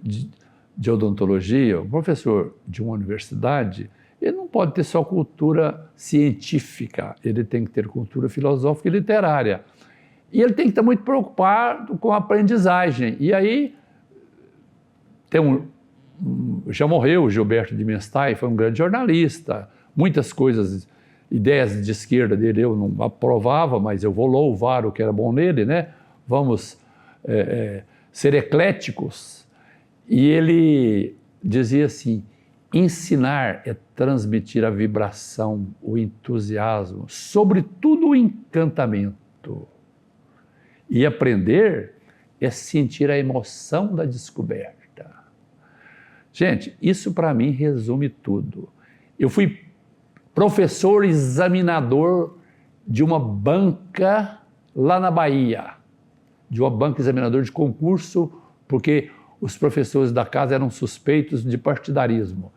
de odontologia, o professor de uma universidade, ele não pode ter só cultura científica, ele tem que ter cultura filosófica e literária. E ele tem que estar muito preocupado com a aprendizagem. E aí, já morreu o Gilberto de Menstein, foi um grande jornalista, muitas coisas, ideias de esquerda dele eu não aprovava, mas eu vou louvar o que era bom nele, né? Vamos ser ecléticos. E ele dizia assim, ensinar é transmitir a vibração, o entusiasmo, sobretudo o encantamento. E aprender é sentir a emoção da descoberta. Gente, isso para mim resume tudo. Eu fui professor examinador de uma banca lá na Bahia, de uma banca examinador de concurso, porque os professores da casa eram suspeitos de partidarismo.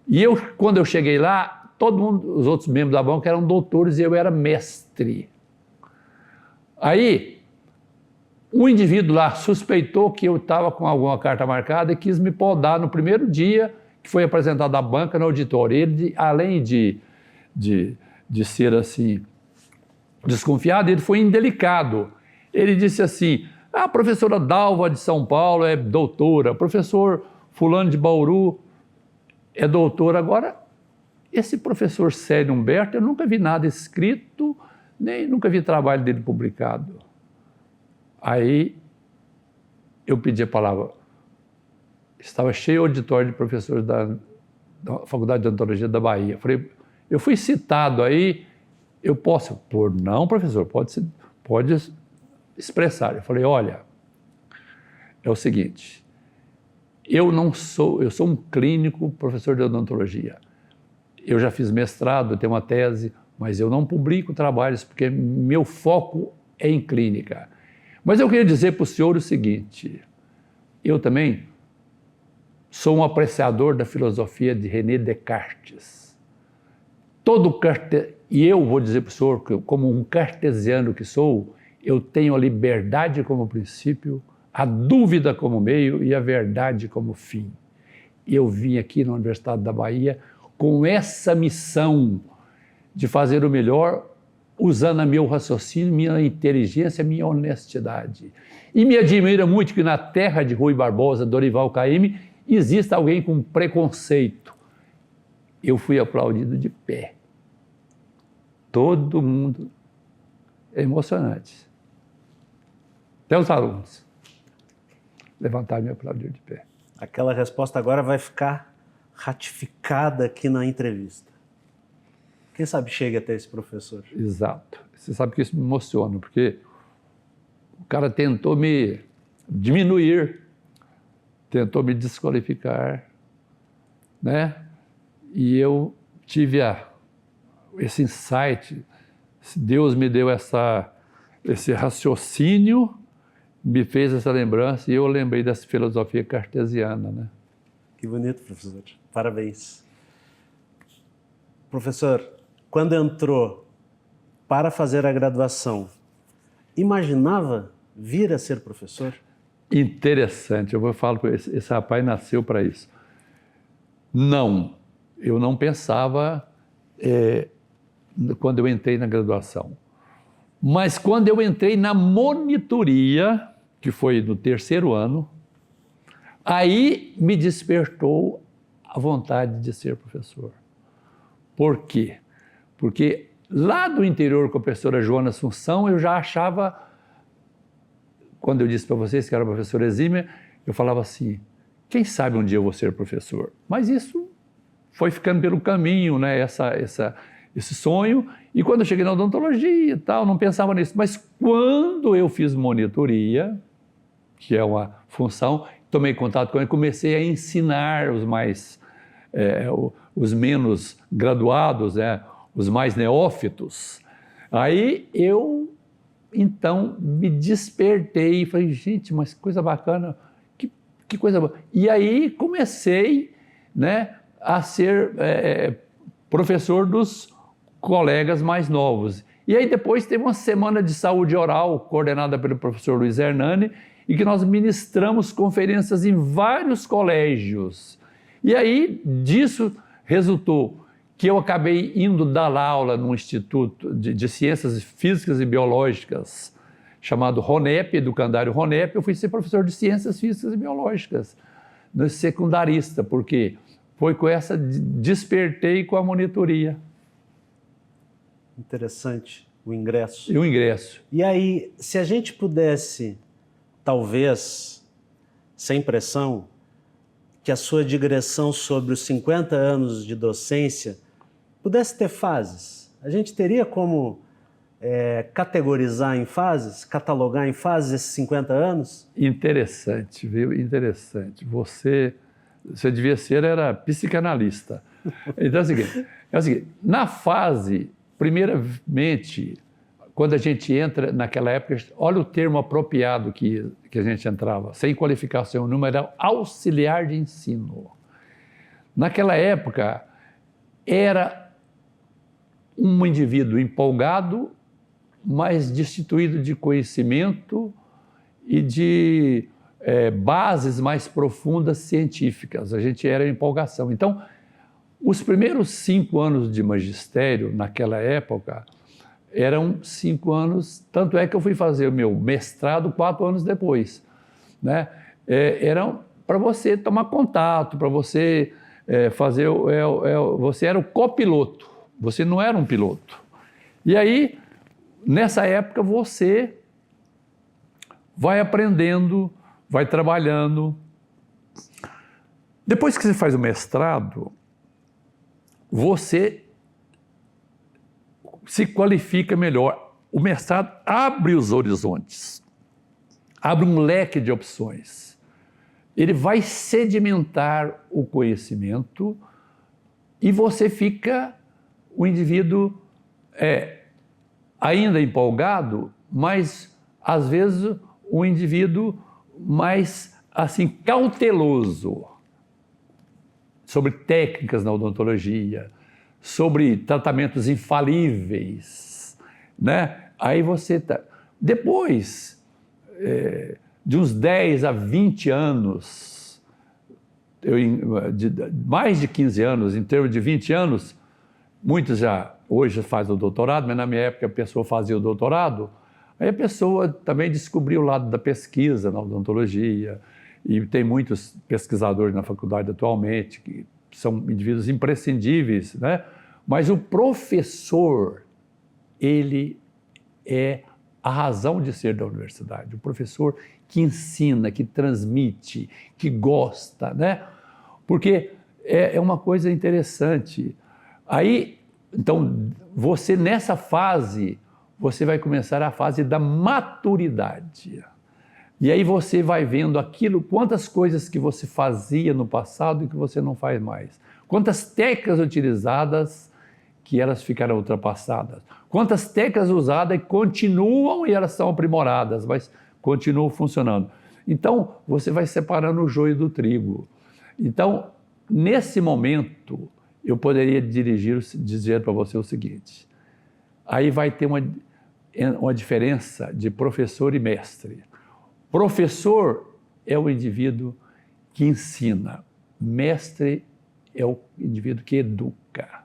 E quando eu cheguei lá, os outros membros da banca eram doutores e eu era mestre. Aí, um indivíduo lá suspeitou que eu estava com alguma carta marcada e quis me podar no primeiro dia que foi apresentado à banca no auditório. Ele, além de ser assim, desconfiado, ele foi indelicado. Ele disse assim, a professora Dalva de São Paulo é doutora, o professor fulano de Bauru é doutor. Agora, esse professor Célio Humberto, eu nunca vi nada escrito, nem nunca vi trabalho dele publicado. Aí eu pedi a palavra. Estava cheio o auditório de professores da Faculdade de Odontologia da Bahia. Falei, eu fui citado aí, eu posso? Por não, professor, pode expressar. Eu falei, olha, é o seguinte, eu sou um clínico, professor de odontologia. Eu já fiz mestrado, tenho uma tese, mas eu não publico trabalhos porque meu foco é em clínica. Mas eu queria dizer para o senhor o seguinte, eu também sou um apreciador da filosofia de René Descartes. E eu vou dizer para o senhor que, como um cartesiano que sou, eu tenho a liberdade como princípio, a dúvida como meio e a verdade como fim. Eu vim aqui na Universidade da Bahia com essa missão de fazer o melhor, usando meu raciocínio, minha inteligência, minha honestidade. E me admira muito que na terra de Rui Barbosa, Dorival Caymmi, exista alguém com preconceito. Eu fui aplaudido de pé. Todo mundo. É emocionante. Até os alunos levantaram e me aplaudiram de pé. Aquela resposta agora vai ficar ratificada aqui na entrevista. Quem sabe chega até esse professor. Exato. Você sabe que isso me emociona, porque o cara tentou me diminuir, tentou me desqualificar, né? E eu tive esse insight, Deus me deu esse raciocínio, me fez essa lembrança e eu lembrei dessa filosofia cartesiana, né? Que bonito, professor. Parabéns. Professor, quando entrou para fazer a graduação, imaginava vir a ser professor? Interessante, eu vou falar com esse rapaz nasceu para isso. Não, eu não pensava quando eu entrei na graduação. Mas quando eu entrei na monitoria, que foi no 3º ano, aí me despertou a vontade de ser professor. Por quê? Porque lá do interior com a professora Joana Assunção, eu já achava, quando eu disse para vocês que era professora exímia, eu falava assim, quem sabe um dia eu vou ser professor? Mas isso foi ficando pelo caminho, né? Esse sonho, e quando eu cheguei na odontologia e tal, não pensava nisso. Mas quando eu fiz monitoria, que é uma função, tomei contato com ele, comecei a ensinar os menos graduados, né? Os mais neófitos. Aí eu, então, me despertei e falei, gente, mas que coisa bacana, que coisa boa. E aí comecei, né, a ser professor dos colegas mais novos. E aí depois teve uma semana de saúde oral, coordenada pelo professor Luiz Hernani, e que nós ministramos conferências em vários colégios. E aí disso resultou que eu acabei indo dar aula num instituto de ciências físicas e biológicas, chamado RONEP, educandário RONEP. Eu fui ser professor de ciências físicas e biológicas, no secundarista, porque foi com essa, despertei com a monitoria. Interessante, o ingresso. E o ingresso. E aí, se a gente pudesse, talvez, sem pressão, que a sua digressão sobre os 50 anos de docência pudesse ter fases, a gente teria como categorizar em fases, catalogar em fases esses 50 anos? Interessante, viu? Interessante. Você devia ser, era psicanalista. Então é o seguinte, na fase, primeiramente, quando a gente entra naquela época, olha o termo apropriado que a gente entrava, sem qualificação, o número era auxiliar de ensino. Naquela época, era um indivíduo empolgado, mas destituído de conhecimento e de bases mais profundas científicas. A gente era empolgação. Então, os primeiros 5 anos de magistério, naquela época, eram 5 anos, tanto é que eu fui fazer o meu mestrado 4 anos depois, né? Eram para você tomar contato, para você fazer, você era o copiloto, você não era um piloto. E aí, nessa época, você vai aprendendo, vai trabalhando. Depois que você faz o mestrado, você se qualifica melhor. O mestrado abre os horizontes, abre um leque de opções. Ele vai sedimentar o conhecimento e você fica o indivíduo ainda empolgado, mas às vezes um indivíduo mais assim cauteloso sobre técnicas na odontologia, sobre tratamentos infalíveis, né? Aí você depois de uns 10 a 20 anos, mais de 15 anos, em termos de 20 anos, muitos já hoje fazem o doutorado, mas na minha época a pessoa fazia o doutorado, aí a pessoa também descobriu o lado da pesquisa na odontologia, e tem muitos pesquisadores na faculdade atualmente que são indivíduos imprescindíveis, né? Mas o professor, ele é a razão de ser da universidade. O professor que ensina, que transmite, que gosta, né? Porque é uma coisa interessante. Aí, então, você nessa fase, você vai começar a fase da maturidade. E aí você vai vendo quantas coisas que você fazia no passado e que você não faz mais. Quantas técnicas utilizadas que elas ficaram ultrapassadas. Quantas técnicas usadas e continuam e elas são aprimoradas, mas continuam funcionando. Então, você vai separando o joio do trigo. Então, nesse momento, eu poderia dizer para você o seguinte, aí vai ter uma diferença de professor e mestre. Professor é o indivíduo que ensina, mestre é o indivíduo que educa.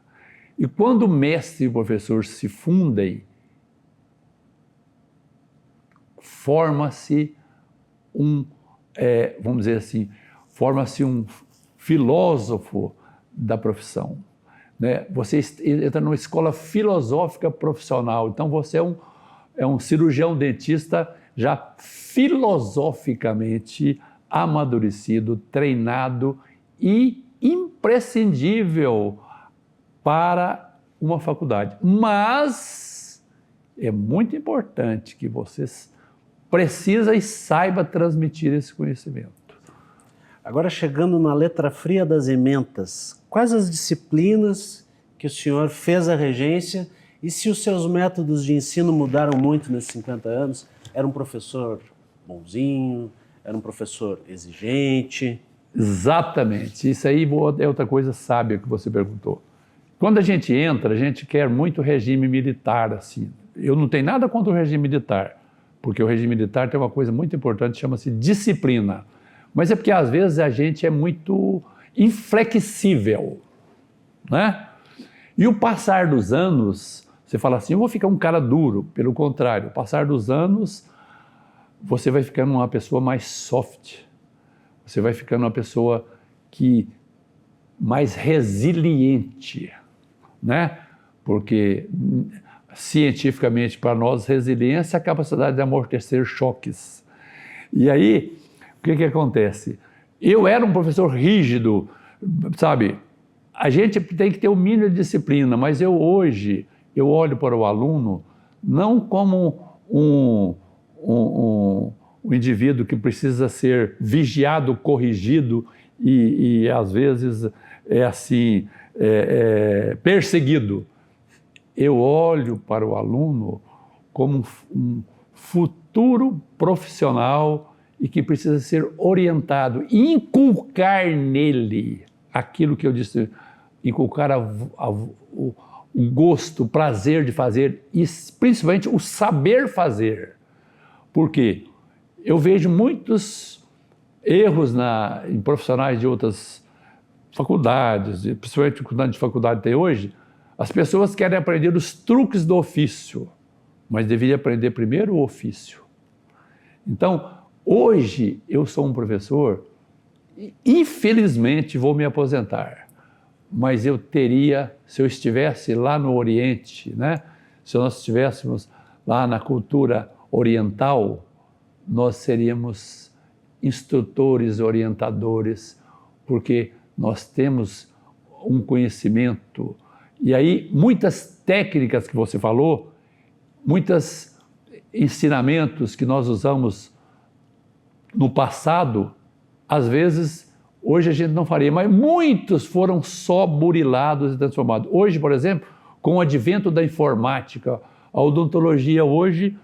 E quando o mestre e o professor se fundem, forma-se vamos dizer assim, forma-se um filósofo da profissão, né? Você entra numa escola filosófica profissional, então você é um cirurgião dentista já filosoficamente amadurecido, treinado e imprescindível para uma faculdade. Mas é muito importante que você precisa e saiba transmitir esse conhecimento. Agora, chegando na letra fria das ementas, quais as disciplinas que o senhor fez a regência e se os seus métodos de ensino mudaram muito nesses 50 anos? Era um professor bonzinho? Era um professor exigente? Exatamente. Isso aí é outra coisa sábia que você perguntou. Quando a gente entra, a gente quer muito regime militar, assim. Eu não tenho nada contra o regime militar, porque o regime militar tem uma coisa muito importante, chama-se disciplina. Mas é porque, às vezes, a gente é muito inflexível, né? E o passar dos anos, você fala assim, eu vou ficar um cara duro. Pelo contrário, o passar dos anos, você vai ficando uma pessoa mais soft. Você vai ficando uma pessoa mais resiliente, né? Porque, cientificamente, para nós, resiliência é a capacidade de amortecer choques. E aí, o que acontece? Eu era um professor rígido, sabe? A gente tem que ter o mínimo de disciplina, mas hoje eu olho para o aluno não como um indivíduo que precisa ser vigiado, corrigido e às vezes perseguido. Eu olho para o aluno como um futuro profissional e que precisa ser orientado e inculcar nele aquilo que eu disse, inculcar o gosto, o prazer de fazer e principalmente o saber fazer. Por quê? Eu vejo muitos erros em profissionais de outras faculdades, principalmente de faculdade até hoje. As pessoas querem aprender os truques do ofício, mas deveria aprender primeiro o ofício. Então, hoje eu sou um professor, infelizmente vou me aposentar, mas eu teria, se eu estivesse lá no Oriente, né? Se nós estivéssemos lá na cultura oriental, nós seríamos instrutores, orientadores, porque nós temos um conhecimento. E aí, muitas técnicas que você falou, muitos ensinamentos que nós usamos no passado, às vezes, hoje a gente não faria, mas muitos foram só burilados e transformados. Hoje, por exemplo, com o advento da informática, a odontologia hoje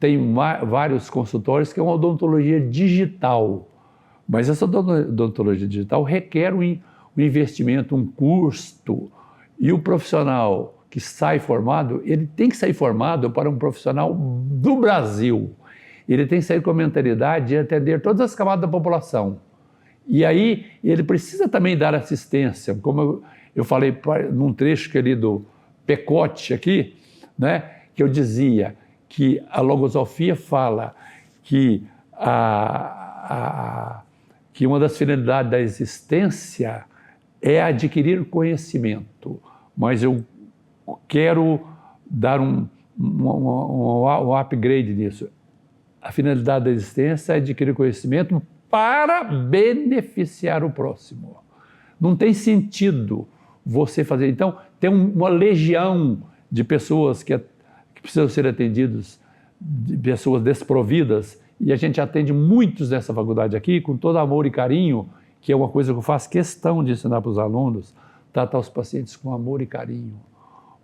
tem vários consultórios que é uma odontologia digital, mas essa odontologia digital requer um investimento, um custo, e o profissional que sai formado, ele tem que sair formado para um profissional do Brasil. Ele tem que sair com a mentalidade de atender todas as camadas da população. E aí ele precisa também dar assistência, como eu falei num trecho que eu li do Pecote aqui, né, que eu dizia que a logosofia fala que, que uma das finalidades da existência é adquirir conhecimento, mas eu quero dar um upgrade nisso. A finalidade da existência é adquirir conhecimento para beneficiar o próximo. Não tem sentido você fazer. Então, tem uma legião de pessoas que precisam ser atendidas, de pessoas desprovidas, e a gente atende muitos nessa faculdade aqui, com todo amor e carinho, que é uma coisa que eu faço questão de ensinar para os alunos, tratar os pacientes com amor e carinho,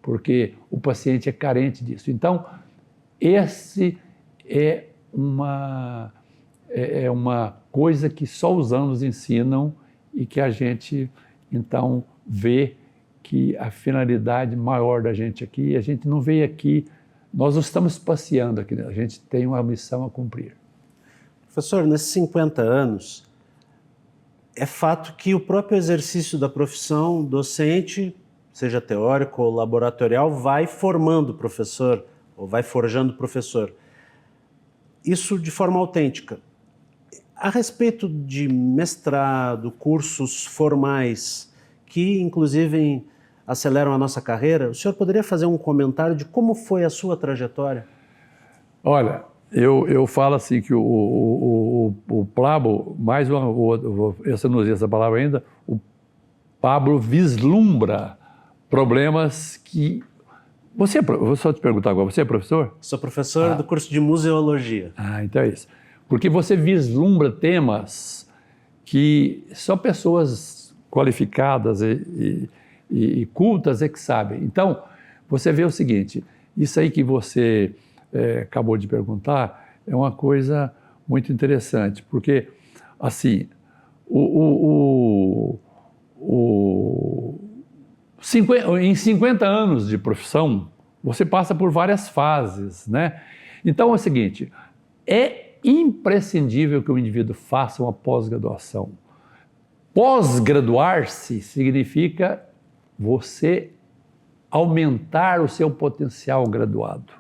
porque o paciente é carente disso. Então, esse é uma coisa que só os anos ensinam e que a gente, então, vê que a finalidade maior da gente aqui, a gente não veio aqui, nós não estamos passeando aqui, a gente tem uma missão a cumprir. Professor, nesses 50 anos, é fato que o próprio exercício da profissão docente, seja teórico ou laboratorial, vai formando o professor, ou vai forjando o professor. Isso de forma autêntica. A respeito de mestrado, cursos formais, que inclusive aceleram a nossa carreira, o senhor poderia fazer um comentário de como foi a sua trajetória? Olha, eu falo assim que o Pablo, eu não usei essa palavra ainda, o Pablo vislumbra problemas que... vou só te perguntar agora, você é professor? Sou professor do curso de museologia. Então é isso. Porque você vislumbra temas que só pessoas qualificadas e cultas é que sabem. Então, você vê o seguinte, isso aí que você acabou de perguntar é uma coisa muito interessante, porque, assim, em 50 anos de profissão, você passa por várias fases, né? Então é o seguinte, é imprescindível que o indivíduo faça uma pós-graduação. Pós-graduar-se significa você aumentar o seu potencial graduado.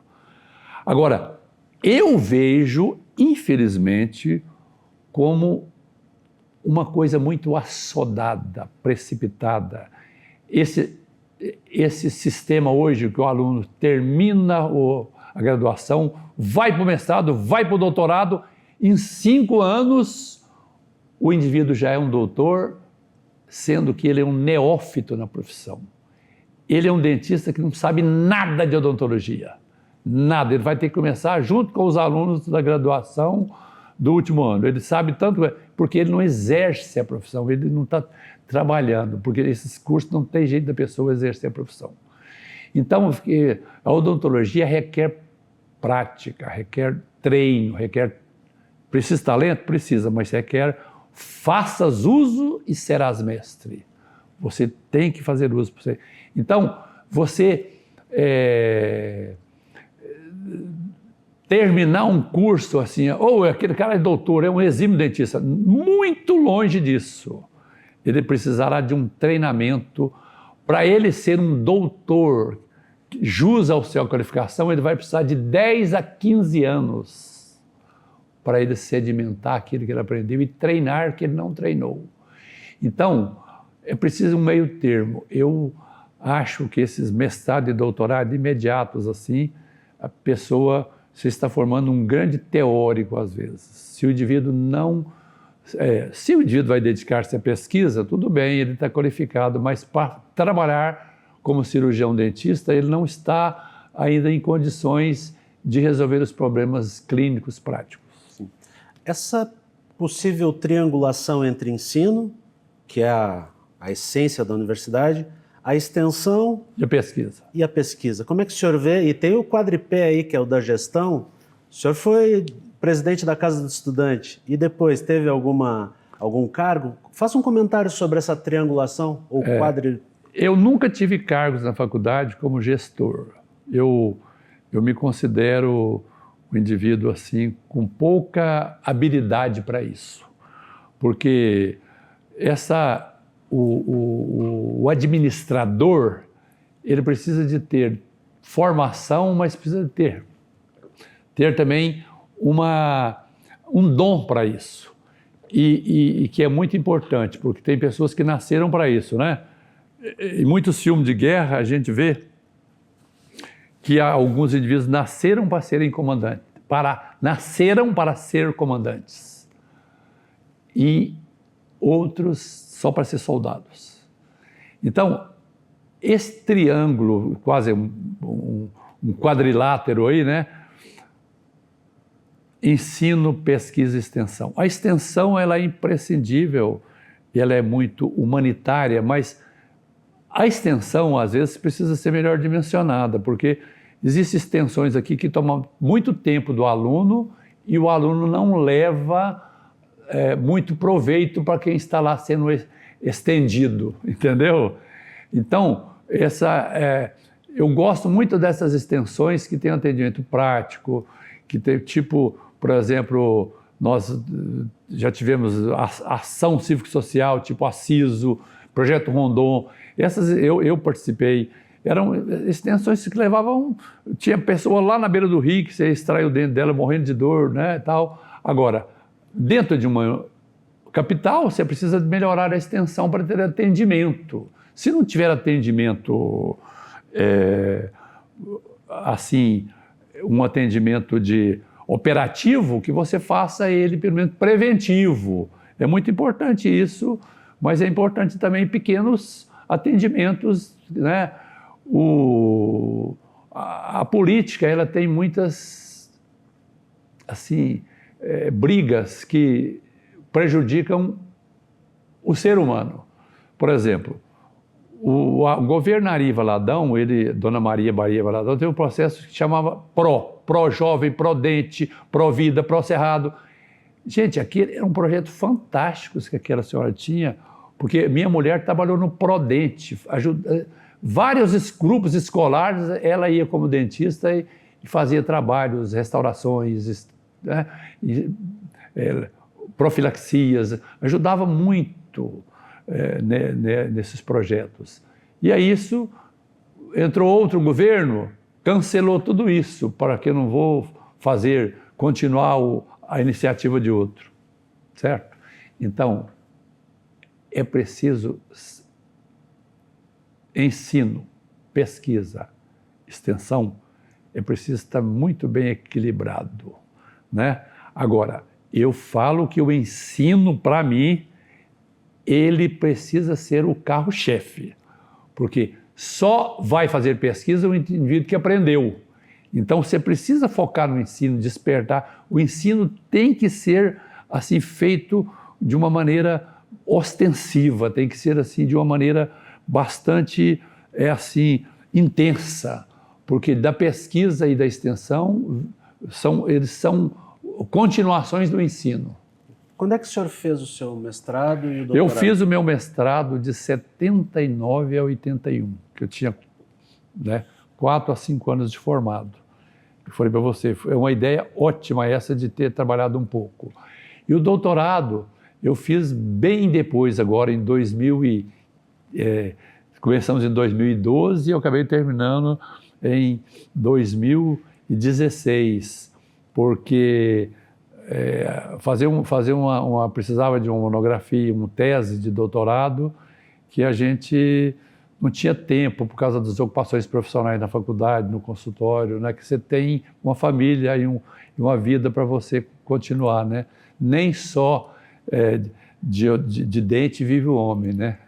Agora, eu vejo, infelizmente, como uma coisa muito assodada, precipitada. Esse sistema hoje que o aluno termina a graduação, vai para o mestrado, vai para o doutorado, em 5 anos o indivíduo já é um doutor, sendo que ele é um neófito na profissão. Ele é um dentista que não sabe nada de odontologia, nada. Ele vai ter que começar junto com os alunos da graduação do último ano. Ele sabe tanto, porque ele não exerce a profissão, ele não está trabalhando, porque esses cursos não tem jeito da pessoa exercer a profissão. Então, a odontologia requer prática, requer treino, precisa de talento? Precisa, mas requer faças uso e serás mestre. Você tem que fazer uso. Então, você terminar um curso assim, ou aquele cara é doutor, é um exímio dentista, muito longe disso. Ele precisará de um treinamento Para ele ser um doutor, jus à sua qualificação, ele vai precisar de 10 a 15 anos para ele sedimentar aquilo que ele aprendeu e treinar o que ele não treinou. Então, é preciso um meio termo. Eu acho que esses mestrado e doutorado imediatos, assim, a pessoa se está formando um grande teórico, às vezes. Se o indivíduo se o indivíduo vai dedicar-se à pesquisa, tudo bem, ele está qualificado, mas para trabalhar como cirurgião dentista, ele não está ainda em condições de resolver os problemas clínicos práticos. Sim. Essa possível triangulação entre ensino, que é a essência da universidade, a extensão e a pesquisa. Como é que o senhor vê? E tem o quadripé aí, que é o da gestão. O senhor foi presidente da Casa do Estudante e depois teve algum cargo? Faça um comentário sobre essa triangulação ou quadripé. Eu nunca tive cargos na faculdade como gestor. Eu me considero um indivíduo assim com pouca habilidade para isso, porque o administrador, ele precisa de ter formação, mas precisa de ter também um dom para isso. E que é muito importante, porque tem pessoas que nasceram para isso, né? Em muitos filmes de guerra, a gente vê que alguns indivíduos nasceram para serem comandantes, nasceram para ser comandantes. E outros só para ser soldados. Então, esse triângulo, quase um quadrilátero aí, né? Ensino, pesquisa e extensão. A extensão, ela é imprescindível, ela é muito humanitária, mas a extensão, às vezes, precisa ser melhor dimensionada, porque existem extensões aqui que tomam muito tempo do aluno e o aluno não leva muito proveito para quem está lá sendo estendido, entendeu? Então, eu gosto muito dessas extensões que têm atendimento prático, que tem tipo, por exemplo, nós já tivemos ação cívico-social, tipo a CISO, Projeto Rondon, essas eu participei. Eram extensões que levavam... Tinha pessoa lá na beira do rio que você extraiu o dente dela morrendo de dor, né, tal. Agora, dentro de uma capital, você precisa melhorar a extensão para ter atendimento. Se não tiver atendimento, assim, um atendimento operativo, que você faça ele, pelo menos, preventivo. É muito importante isso, mas é importante também pequenos atendimentos, né? A política, ela tem muitas, assim, brigas que prejudicam o ser humano. Por exemplo, o governo Ari Valadão, Dona Maria Valadão, teve um processo que chamava pró-jovem, pró-dente, pró-vida, pró-cerrado. Gente, aquele era um projeto fantástico que aquela senhora tinha, porque minha mulher trabalhou no Prodente, vários grupos escolares, ela ia como dentista e fazia trabalhos, restaurações, né, profilaxias, ajudava muito nesses projetos. E aí entrou outro governo, cancelou tudo isso, para que eu não vou continuar a iniciativa de outro, certo? Então, é preciso ensino, pesquisa, extensão, é preciso estar muito bem equilibrado, né? Agora, eu falo que o ensino, para mim, ele precisa ser o carro-chefe, porque só vai fazer pesquisa o indivíduo que aprendeu. Então, você precisa focar no ensino, despertar. O ensino tem que ser assim feito de uma maneira ostensiva, tem que ser assim de uma maneira bastante intensa, porque da pesquisa e da extensão eles são continuações do ensino. Quando é que o senhor fez o seu mestrado e o doutorado? Eu fiz o meu mestrado de 79 a 81, que eu tinha 4 a 5 anos de formado. Eu falei para você, é uma ideia ótima essa de ter trabalhado um pouco. E o doutorado eu fiz bem depois, agora em 2000 Começamos em 2012 e eu acabei terminando em 2016, porque precisava de uma monografia, uma tese de doutorado, que a gente não tinha tempo por causa das ocupações profissionais na faculdade, no consultório, né? Que você tem uma família e uma vida para você continuar, né? Nem só de dente vive o homem, né?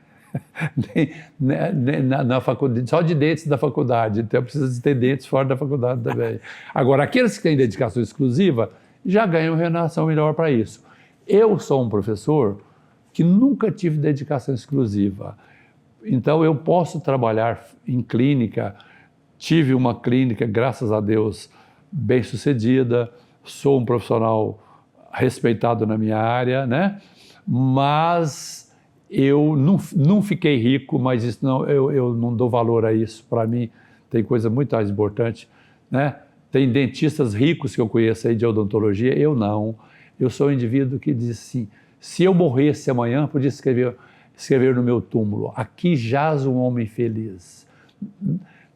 Na faculdade, só de dentes da faculdade, então precisa ter dentes fora da faculdade também. Agora, aqueles que têm dedicação exclusiva já ganham remuneração melhor para isso. Eu sou um professor que nunca tive dedicação exclusiva, então eu posso trabalhar em clínica, tive uma clínica, graças a Deus, bem sucedida, sou um profissional respeitado na minha área, né? Mas eu não fiquei rico, mas isso não, eu não dou valor a isso. Para mim, tem coisa muito mais importante, né? Tem dentistas ricos que eu conheço aí de odontologia, eu não. Eu sou um indivíduo que diz assim, se eu morresse amanhã, podia escrever no meu túmulo, aqui jaz um homem feliz.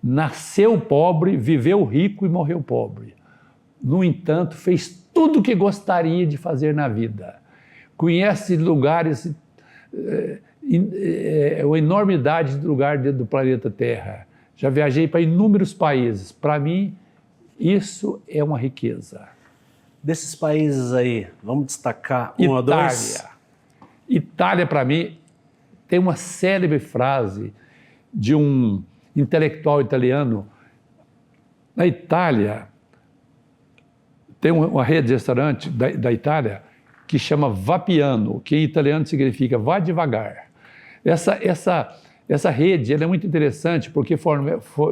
Nasceu pobre, viveu rico e morreu pobre. No entanto, fez tudo o que gostaria de fazer na vida. Conhece lugares, uma enormidade de lugares do planeta Terra. Já viajei para inúmeros países. Para mim, isso é uma riqueza. Desses países aí, vamos destacar um ou dois? Itália, para mim, tem uma célebre frase de um intelectual italiano. Na Itália, tem uma rede de restaurante da Itália que chama Vapiano, que em italiano significa vá devagar. Essa rede ela é muito interessante porque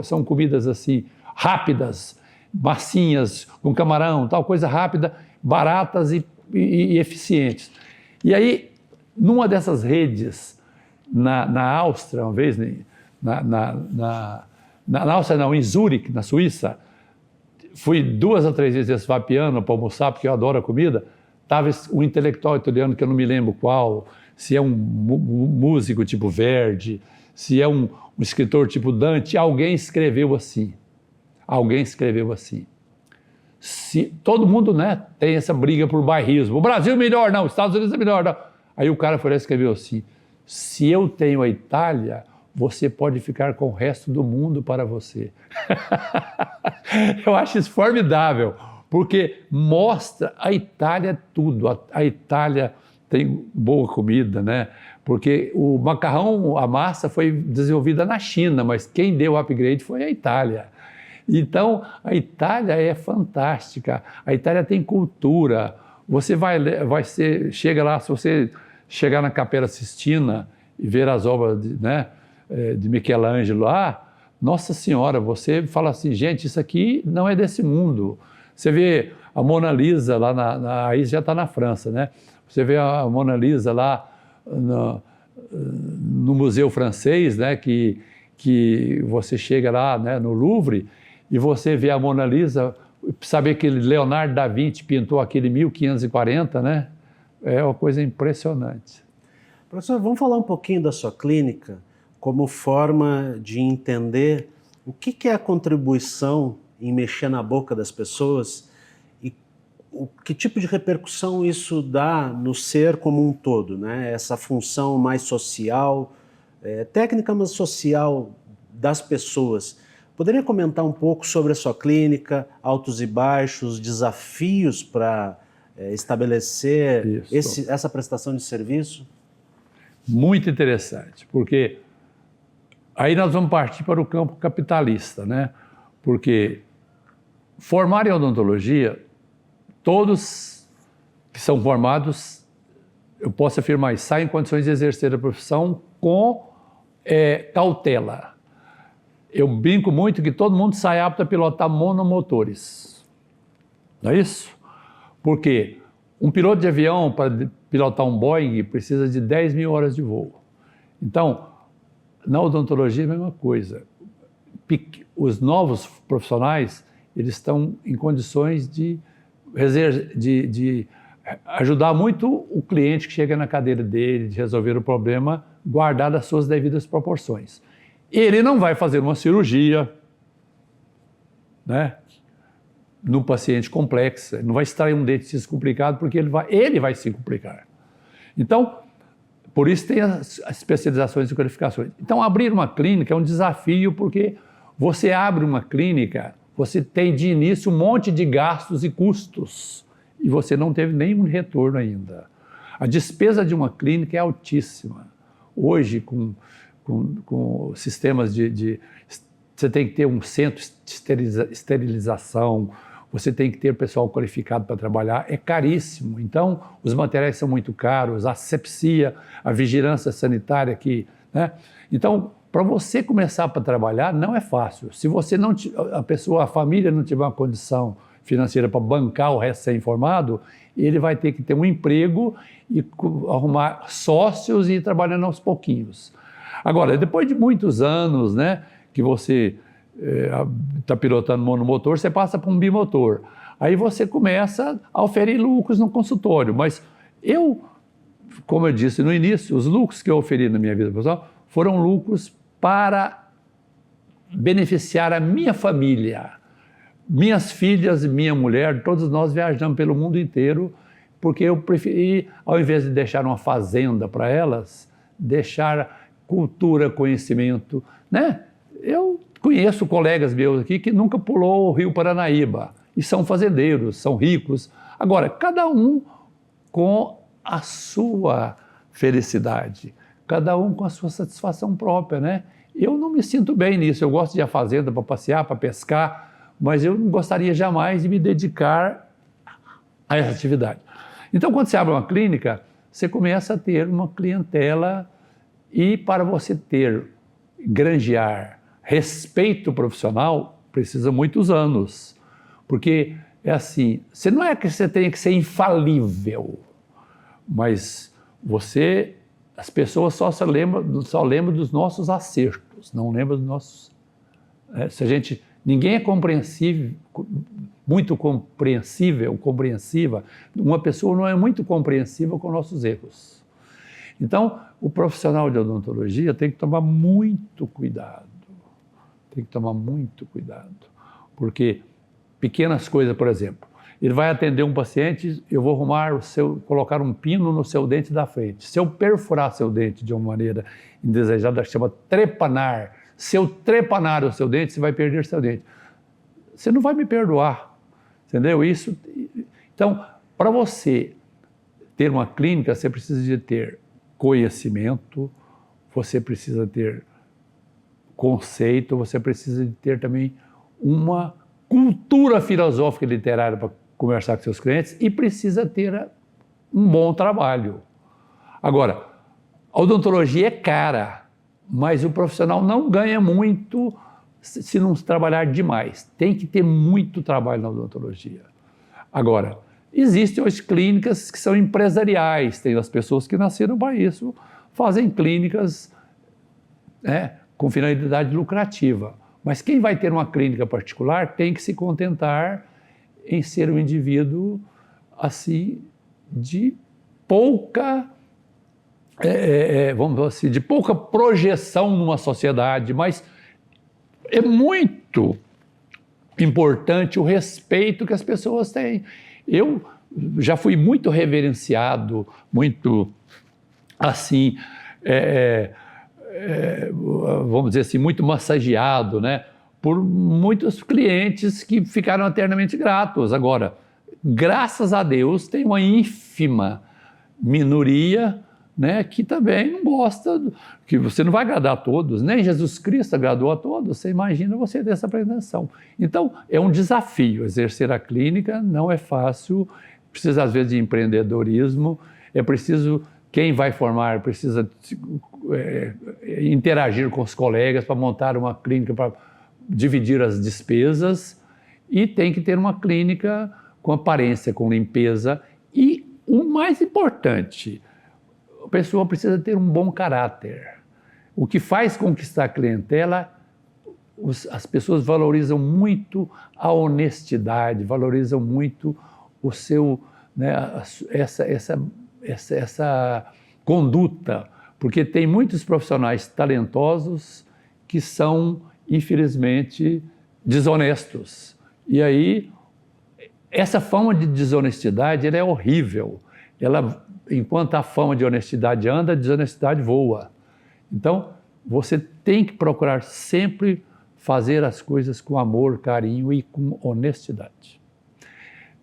são comidas assim rápidas, massinhas, com camarão, tal coisa rápida, baratas e eficientes. E numa dessas redes, na Áustria, uma vez, na Áustria não, em Zurique, na Suíça, fui 2 ou 3 vezes esse Vapiano para almoçar, porque eu adoro a comida. Estava um intelectual italiano, que eu não me lembro qual, se é um músico tipo Verdi, se é um escritor tipo Dante, alguém escreveu assim. Todo mundo, né, tem essa briga por bairrismo. O Brasil é melhor, não, os Estados Unidos é melhor, não. Aí o cara foi lá e escreveu assim, se eu tenho a Itália, você pode ficar com o resto do mundo para você. Eu acho isso formidável, porque mostra a Itália tudo. A Itália tem boa comida, né? Porque o macarrão, a massa foi desenvolvida na China, mas quem deu o upgrade foi a Itália. Então, a Itália é fantástica. A Itália tem cultura. Você chega lá, se você chegar na Capela Sistina e ver as obras de Michelangelo lá, Nossa Senhora, você fala assim, gente, isso aqui não é desse mundo. Você vê a Mona Lisa lá, aí já está na França, né? Você vê a Mona Lisa lá no Museu Francês, né? Que você chega lá, né, no Louvre, e você vê a Mona Lisa, saber que Leonardo da Vinci pintou aquele 1540, né? É uma coisa impressionante. Professor, vamos falar um pouquinho da sua clínica como forma de entender o que é a contribuição em mexer na boca das pessoas e que tipo de repercussão isso dá no ser como um todo, né? Essa função mais social, técnica, mas social das pessoas. Poderia comentar um pouco sobre a sua clínica, altos e baixos, desafios para estabelecer essa prestação de serviço? Muito interessante, porque aí nós vamos partir para o campo capitalista, né? Porque formar em odontologia, todos que são formados, eu posso afirmar isso, saem em condições de exercer a profissão com cautela. Eu brinco muito que todo mundo sai apto a pilotar monomotores. Não é isso? Porque um piloto de avião, para pilotar um Boeing, precisa de 10 mil horas de voo. Então, na odontologia é a mesma coisa. Os novos profissionais, eles estão em condições de ajudar muito o cliente que chega na cadeira dele, de resolver o problema, guardado as suas devidas proporções. Ele não vai fazer uma cirurgia, né, num paciente complexo, não vai extrair um dente complicado, porque ele vai se complicar. Então, por isso tem as especializações e qualificações. Então, abrir uma clínica é um desafio, porque você abre uma clínica, você tem de início um monte de gastos e custos, e você não teve nenhum retorno ainda. A despesa de uma clínica é altíssima. Hoje, com sistemas você tem que ter um centro de esterilização, você tem que ter pessoal qualificado para trabalhar, é caríssimo. Então, os materiais são muito caros, a asepsia, a vigilância sanitária aqui, né? Então, para você começar para trabalhar, não é fácil. Se você não, a família não tiver uma condição financeira para bancar o recém-formado, ele vai ter que ter um emprego e arrumar sócios e ir trabalhando aos pouquinhos. Agora, depois de muitos anos, né, que você está pilotando monomotor, você passa para um bimotor. Aí você começa a oferir lucros no consultório. Mas como eu disse no início, os lucros que eu oferi na minha vida pessoal foram lucros para beneficiar a minha família. Minhas filhas e minha mulher, todos nós viajamos pelo mundo inteiro, porque eu preferi, ao invés de deixar uma fazenda para elas, deixar cultura, conhecimento, né? Eu conheço colegas meus aqui que nunca pulou o Rio Paranaíba, e são fazendeiros, são ricos. Agora, cada um com a sua felicidade, cada um com a sua satisfação própria, né? Eu não me sinto bem nisso, eu gosto de ir à fazenda para passear, para pescar, mas eu não gostaria jamais de me dedicar a essa atividade. Então, quando você abre uma clínica, você começa a ter uma clientela, e para você granjear respeito profissional, precisa muitos anos. Porque é assim, não é que você tenha que ser infalível, mas as pessoas só lembram dos nossos acertos, não lembram dos nossos... Ninguém é muito compreensiva, uma pessoa não é muito compreensiva com nossos erros. Então, o profissional de odontologia tem que tomar muito cuidado, porque pequenas coisas, por exemplo, ele vai atender um paciente, eu vou colocar um pino no seu dente da frente. Se eu perfurar seu dente de uma maneira indesejada, que chama trepanar, se eu trepanar o seu dente, você vai perder seu dente. Você não vai me perdoar, entendeu? Então, para você ter uma clínica, você precisa de ter conhecimento, você precisa ter conceito, você precisa de ter também uma cultura filosófica e literária para conversar com seus clientes, e precisa ter um bom trabalho. Agora, a odontologia é cara, mas o profissional não ganha muito se não trabalhar demais. Tem que ter muito trabalho na odontologia. Agora, existem as clínicas que são empresariais, tem as pessoas que nasceram para isso, fazem clínicas com finalidade lucrativa. Mas quem vai ter uma clínica particular tem que se contentar em ser um indivíduo assim, de pouca, vamos dizer assim, de pouca projeção numa sociedade, mas é muito importante o respeito que as pessoas têm. Eu já fui muito reverenciado, muito assim, vamos dizer assim, muito massageado, né, por muitos clientes que ficaram eternamente gratos. Agora, graças a Deus, tem uma ínfima minoria, né, que também não gosta, que você não vai agradar a todos, nem Jesus Cristo agradou a todos, você imagina você ter essa pretensão. Então, é um desafio, exercer a clínica não é fácil, precisa às vezes de empreendedorismo, é preciso, quem vai formar precisa interagir com os colegas para montar uma clínica, para dividir as despesas, e tem que ter uma clínica com aparência, com limpeza, e o mais importante, a pessoa precisa ter um bom caráter. O que faz conquistar a clientela, as pessoas valorizam muito a honestidade, valorizam muito o seu, né, essa conduta, porque tem muitos profissionais talentosos que são, infelizmente, desonestos. E aí, essa fama de desonestidade ela é horrível. Enquanto a fama de honestidade anda, a desonestidade voa. Então, você tem que procurar sempre fazer as coisas com amor, carinho e com honestidade.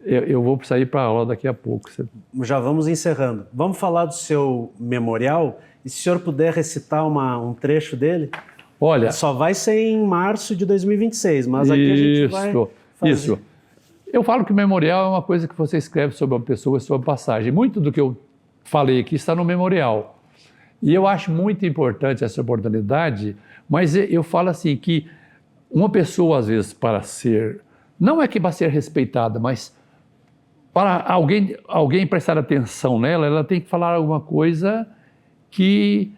Eu vou sair para a aula daqui a pouco. Já vamos encerrando. Vamos falar do seu memorial? E se o senhor puder recitar um trecho dele? Olha, só vai ser em março de 2026, mas aqui a gente vai fazer. Isso. Eu falo que o memorial é uma coisa que você escreve sobre uma pessoa e sua passagem. Muito do que eu falei aqui está no memorial. E eu acho muito importante essa oportunidade, mas eu falo assim que uma pessoa, às vezes, não é que para ser respeitada, mas para alguém prestar atenção nela, ela tem que falar alguma coisa que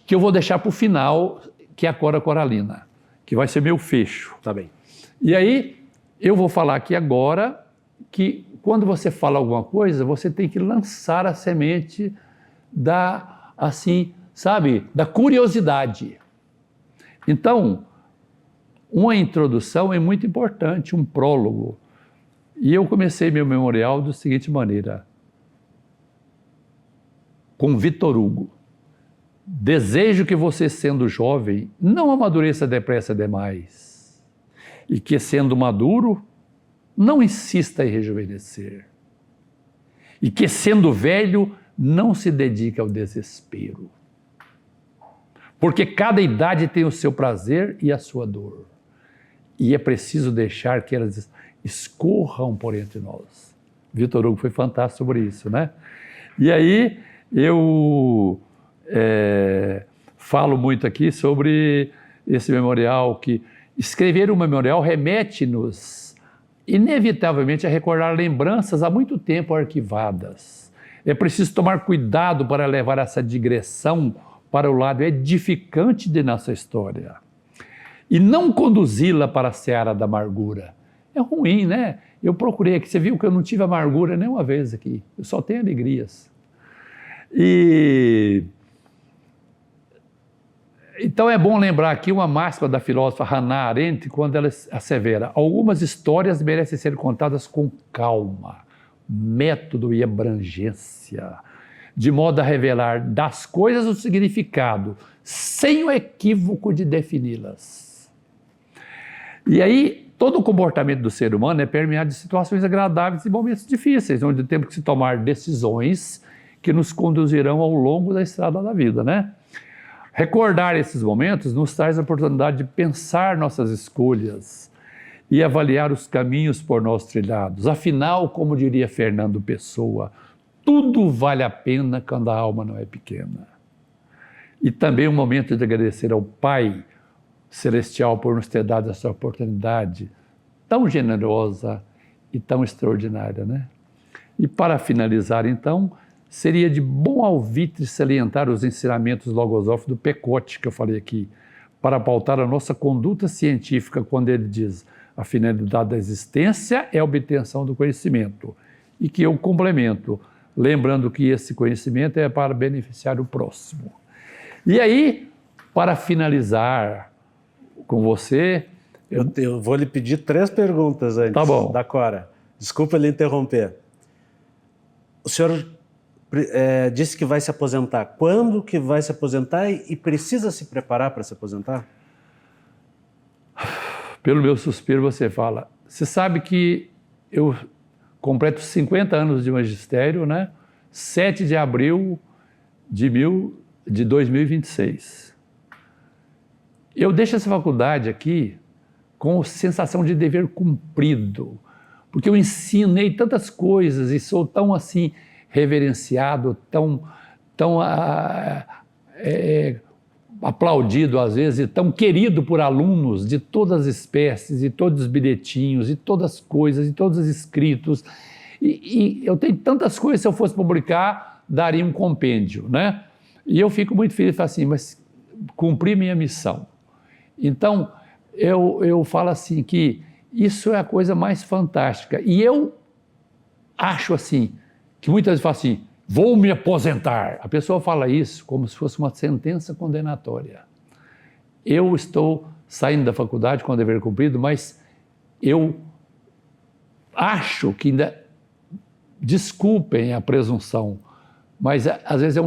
eu vou deixar para o final, que é a Cora Coralina, que vai ser meu fecho. Tá bem. E aí, eu vou falar aqui agora que quando você fala alguma coisa, você tem que lançar a semente da curiosidade. Então, uma introdução é muito importante, um prólogo. E eu comecei meu memorial da seguinte maneira, com Vitor Hugo. Desejo que você, sendo jovem, não amadureça depressa demais, e que, sendo maduro, não insista em rejuvenescer, e que, sendo velho, não se dedique ao desespero. Porque cada idade tem o seu prazer e a sua dor, e é preciso deixar que elas escorram por entre nós. Vitor Hugo foi fantástico sobre isso, né? E aí eu falo muito aqui sobre esse memorial, que escrever um memorial remete-nos inevitavelmente a recordar lembranças há muito tempo arquivadas. É preciso tomar cuidado para levar essa digressão para o lado edificante de nossa história e não conduzi-la para a seara da amargura. É ruim, né? Eu procurei aqui, você viu que eu não tive amargura nenhuma vez aqui, eu só tenho alegrias. Então é bom lembrar aqui uma máxima da filósofa Hannah Arendt, quando ela assevera: algumas histórias merecem ser contadas com calma, método e abrangência, de modo a revelar das coisas o significado, sem o equívoco de defini-las. E aí, todo o comportamento do ser humano é permeado de situações agradáveis e momentos difíceis, onde temos que se tomar decisões que nos conduzirão ao longo da estrada da vida, né? Recordar esses momentos nos traz a oportunidade de pensar nossas escolhas e avaliar os caminhos por nós trilhados. Afinal, como diria Fernando Pessoa, tudo vale a pena quando a alma não é pequena. E também um momento de agradecer ao Pai Celestial por nos ter dado essa oportunidade tão generosa e tão extraordinária, né? E para finalizar, então, seria de bom alvitre salientar os ensinamentos logosóficos do Pecote, que eu falei aqui, para pautar a nossa conduta científica, quando ele diz: a finalidade da existência é a obtenção do conhecimento, e que eu complemento, lembrando que esse conhecimento é para beneficiar o próximo. E aí, para finalizar com você... Eu vou lhe pedir 3 perguntas antes, tá bom, da Cora. Desculpa lhe interromper. O senhor disse que vai se aposentar. Quando que vai se aposentar e precisa se preparar para se aposentar? Pelo meu suspiro você fala. Você sabe que eu completo 50 anos de magistério, né? 7 de abril de 2026. Eu deixo essa faculdade aqui com sensação de dever cumprido, porque eu ensinei tantas coisas e sou tão assim reverenciado, tão aplaudido às vezes, e tão querido por alunos de todas as espécies, e todos os bilhetinhos, e todas as coisas, e todos os escritos. E eu tenho tantas coisas, se eu fosse publicar, daria um compêndio, né? E eu fico muito feliz, assim, mas cumpri minha missão. Então, eu falo assim que isso é a coisa mais fantástica. E eu acho assim, que muitas vezes fala assim, vou me aposentar. A pessoa fala isso como se fosse uma sentença condenatória. eu estou saindo da faculdade com o dever cumprido, mas eu acho que ainda, desculpem a presunção, mas às vezes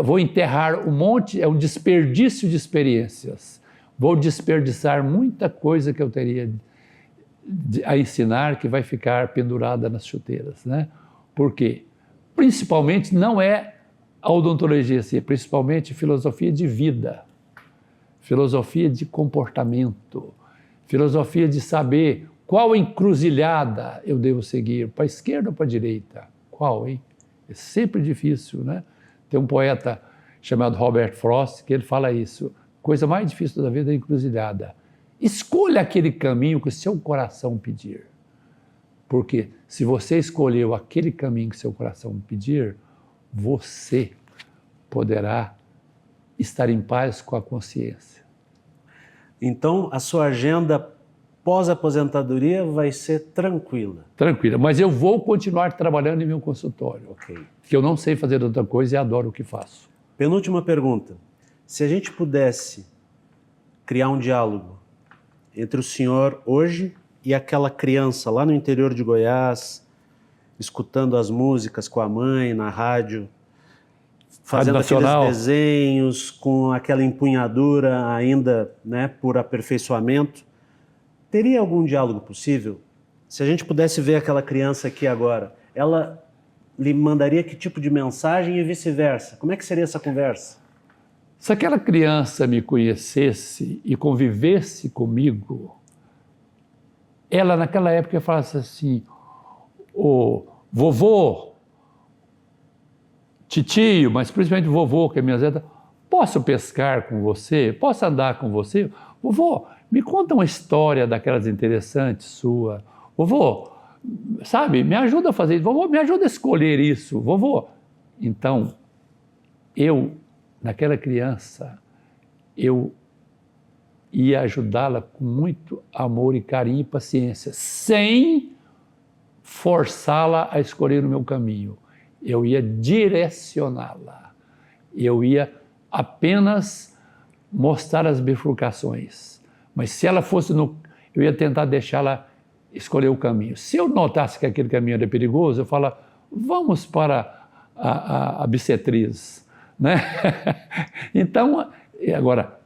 vou enterrar um monte, é um desperdício de experiências. Vou desperdiçar muita coisa que eu teria a ensinar que vai ficar pendurada nas chuteiras, né? Por quê? Principalmente não é a odontologia assim, principalmente filosofia de vida, filosofia de comportamento, filosofia de saber qual encruzilhada eu devo seguir, para a esquerda ou para a direita. Qual, hein? É sempre difícil, né? Tem um poeta chamado Robert Frost que ele fala isso. Coisa mais difícil da vida é a encruzilhada. Escolha aquele caminho que o seu coração pedir. Porque se você escolheu aquele caminho que o seu coração pedir, você poderá estar em paz com a consciência. Então, a sua agenda pós-aposentadoria vai ser tranquila? Tranquila, mas eu vou continuar trabalhando em meu consultório. Ok. Porque eu não sei fazer outra coisa e adoro o que faço. Penúltima pergunta. Se a gente pudesse criar um diálogo entre o senhor hoje e aquela criança lá no interior de Goiás, escutando as músicas com a mãe na rádio, fazendo aqueles desenhos com aquela empunhadura ainda, né, por aperfeiçoamento, teria algum diálogo possível? Se a gente pudesse ver aquela criança aqui agora, ela lhe mandaria que tipo de mensagem e vice-versa? Como é que seria essa conversa? Se aquela criança me conhecesse e convivesse comigo, ela naquela época falasse assim, ô vovô, titio, mas principalmente vovô, que é minha zeta, posso pescar com você? Posso andar com você? Vovô, me conta uma história daquelas interessantes sua. Vovô, sabe, me ajuda a fazer isso. Vovô, me ajuda a escolher isso. Vovô. Então, naquela criança, eu ia ajudá-la com muito amor e carinho e paciência, sem forçá-la a escolher o meu caminho. Eu ia direcioná-la. Eu ia apenas mostrar as bifurcações. Mas se ela fosse eu ia tentar deixá-la escolher o caminho. Se eu notasse que aquele caminho era perigoso, eu falava, vamos para a bissetriz, né? Então, agora,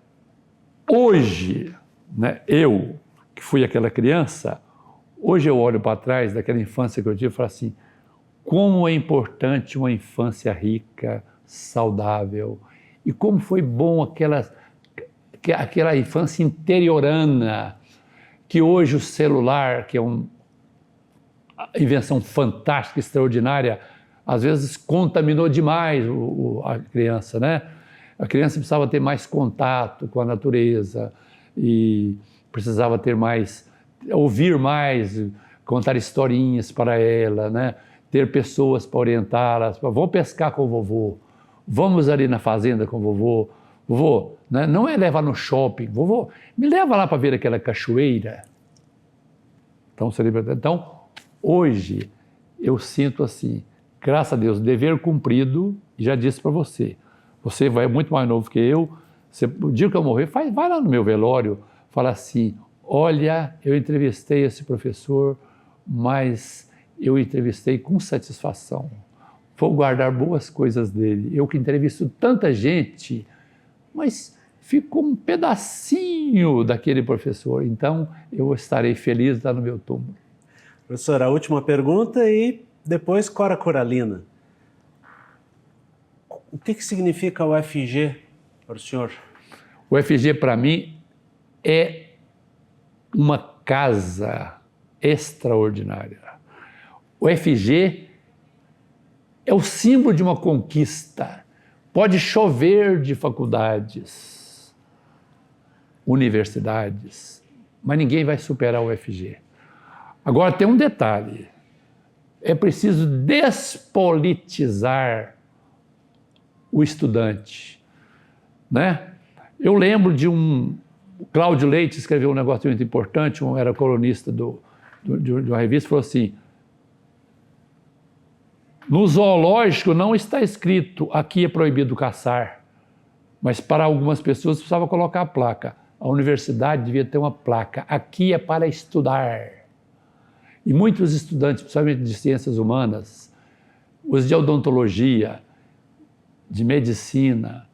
hoje, né, eu, que fui aquela criança, hoje eu olho para trás daquela infância que eu tive e falo assim, como é importante uma infância rica, saudável, e como foi bom aquela infância interiorana, que hoje o celular, que é uma invenção fantástica, extraordinária, às vezes contaminou demais a criança, né? A criança precisava ter mais contato com a natureza e precisava ter mais, ouvir mais, contar historinhas para ela, né? Ter pessoas para orientá-las, vamos pescar com o vovô, vamos ali na fazenda com o vovô, vovô, né? Não é levar no shopping, vovô, me leva lá para ver aquela cachoeira. Então, hoje, eu sinto assim, graças a Deus, dever cumprido, e já disse para você vai muito mais novo que eu, o dia que eu morrer, vai lá no meu velório, fala assim, olha, eu entrevistei esse professor, mas eu entrevistei com satisfação, vou guardar boas coisas dele, eu que entrevisto tanta gente, mas ficou um pedacinho daquele professor, então eu estarei feliz lá no meu túmulo. Professor, a última pergunta e depois Cora Coralina. O que significa o UFG para o senhor? O UFG para mim é uma casa extraordinária. O UFG é o símbolo de uma conquista. Pode chover de faculdades, universidades, mas ninguém vai superar o UFG. Agora tem um detalhe, é preciso despolitizar o estudante, né? Eu lembro de o Cláudio Leite escreveu um negócio muito importante, era colunista de uma revista, falou assim, no zoológico não está escrito, aqui é proibido caçar, Mas para algumas pessoas precisava colocar a placa. A universidade devia ter uma placa. Aqui é para estudar. E muitos estudantes, principalmente de ciências humanas, os de odontologia, de medicina,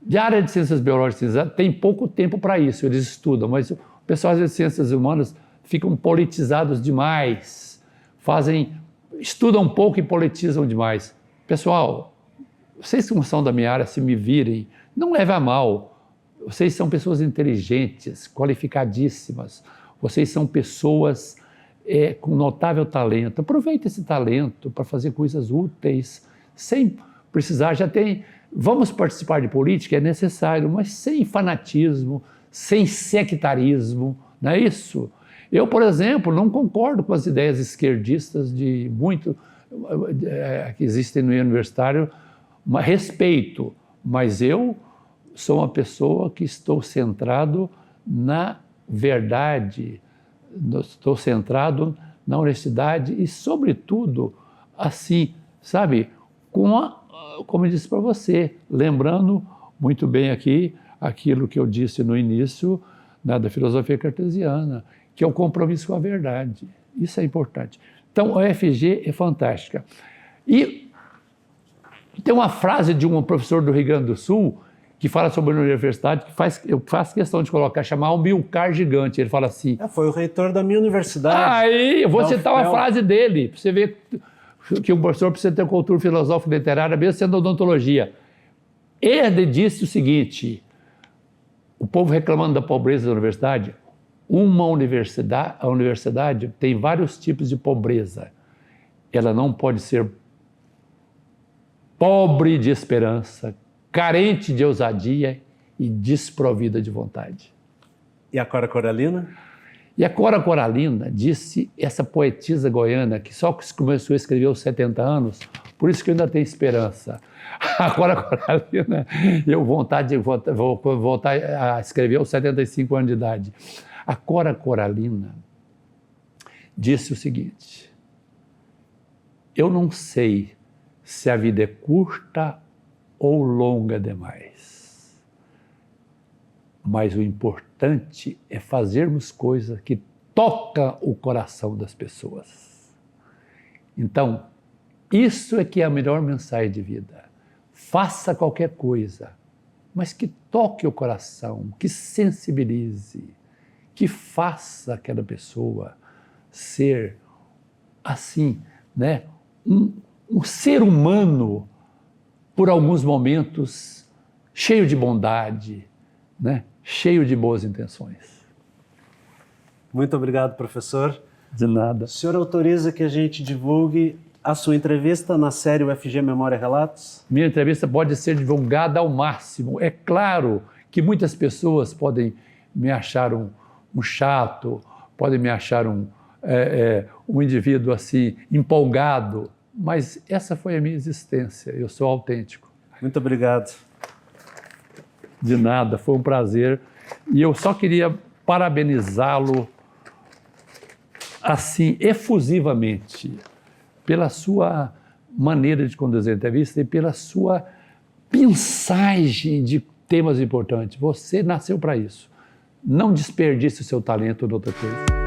de área de ciências biológicas, tem pouco tempo para isso, eles estudam, mas o pessoal de ciências humanas ficam politizados demais, estudam pouco e politizam demais. Pessoal, vocês que são da minha área, se me virem, não leve a mal. Vocês são pessoas inteligentes, qualificadíssimas. Vocês são pessoas com notável talento. Aproveite esse talento para fazer coisas úteis, sem precisar. Vamos participar de política, é necessário, mas sem fanatismo, sem sectarismo, não é isso? Eu, por exemplo, não concordo com as ideias esquerdistas que existem no meio universitário, mas respeito, mas eu sou uma pessoa que estou centrado na verdade, estou centrado na honestidade e, sobretudo, assim, sabe, como eu disse para você, lembrando muito bem aqui aquilo que eu disse no início da filosofia cartesiana, que é o compromisso com a verdade. Isso é importante. Então, a UFG é fantástica. E tem uma frase de um professor do Rio Grande do Sul que fala sobre a universidade, eu faço questão de colocar, chamar um Amilcar Gigante. Ele fala assim... Foi o reitor da minha universidade. Aí, eu vou citar uma frase dele, para você ver que um professor precisa ter cultura filosófica e literária, mesmo sendo odontologia. Ele disse o seguinte, o povo reclamando da pobreza da universidade, a universidade tem vários tipos de pobreza. Ela não pode ser pobre de esperança, carente de ousadia e desprovida de vontade. E a Cora Coralina? E a Cora Coralina disse, essa poetisa goiana, que só começou a escrever aos 70 anos, por isso que eu ainda tenho esperança. A Cora Coralina, eu vou voltar a escrever aos 75 anos de idade. A Cora Coralina disse o seguinte, eu não sei se a vida é curta ou longa demais, mas o importante é fazermos coisas que tocam o coração das pessoas. Então, isso é que é a melhor mensagem de vida. Faça qualquer coisa, mas que toque o coração, que sensibilize, que faça aquela pessoa ser, assim, né, um ser humano, por alguns momentos, cheio de bondade, né, cheio de boas intenções. Muito obrigado, professor. De nada. O senhor autoriza que a gente divulgue a sua entrevista na série UFG Memória e Relatos? Minha entrevista pode ser divulgada ao máximo. É claro que muitas pessoas podem me achar um chato, podem me achar um indivíduo assim, empolgado, mas essa foi a minha existência, eu sou autêntico. Muito obrigado. De nada, foi um prazer. E eu só queria parabenizá-lo, assim, efusivamente, pela sua maneira de conduzir a entrevista e pela sua pensagem de temas importantes. Você nasceu para isso. Não desperdice o seu talento em outra coisa.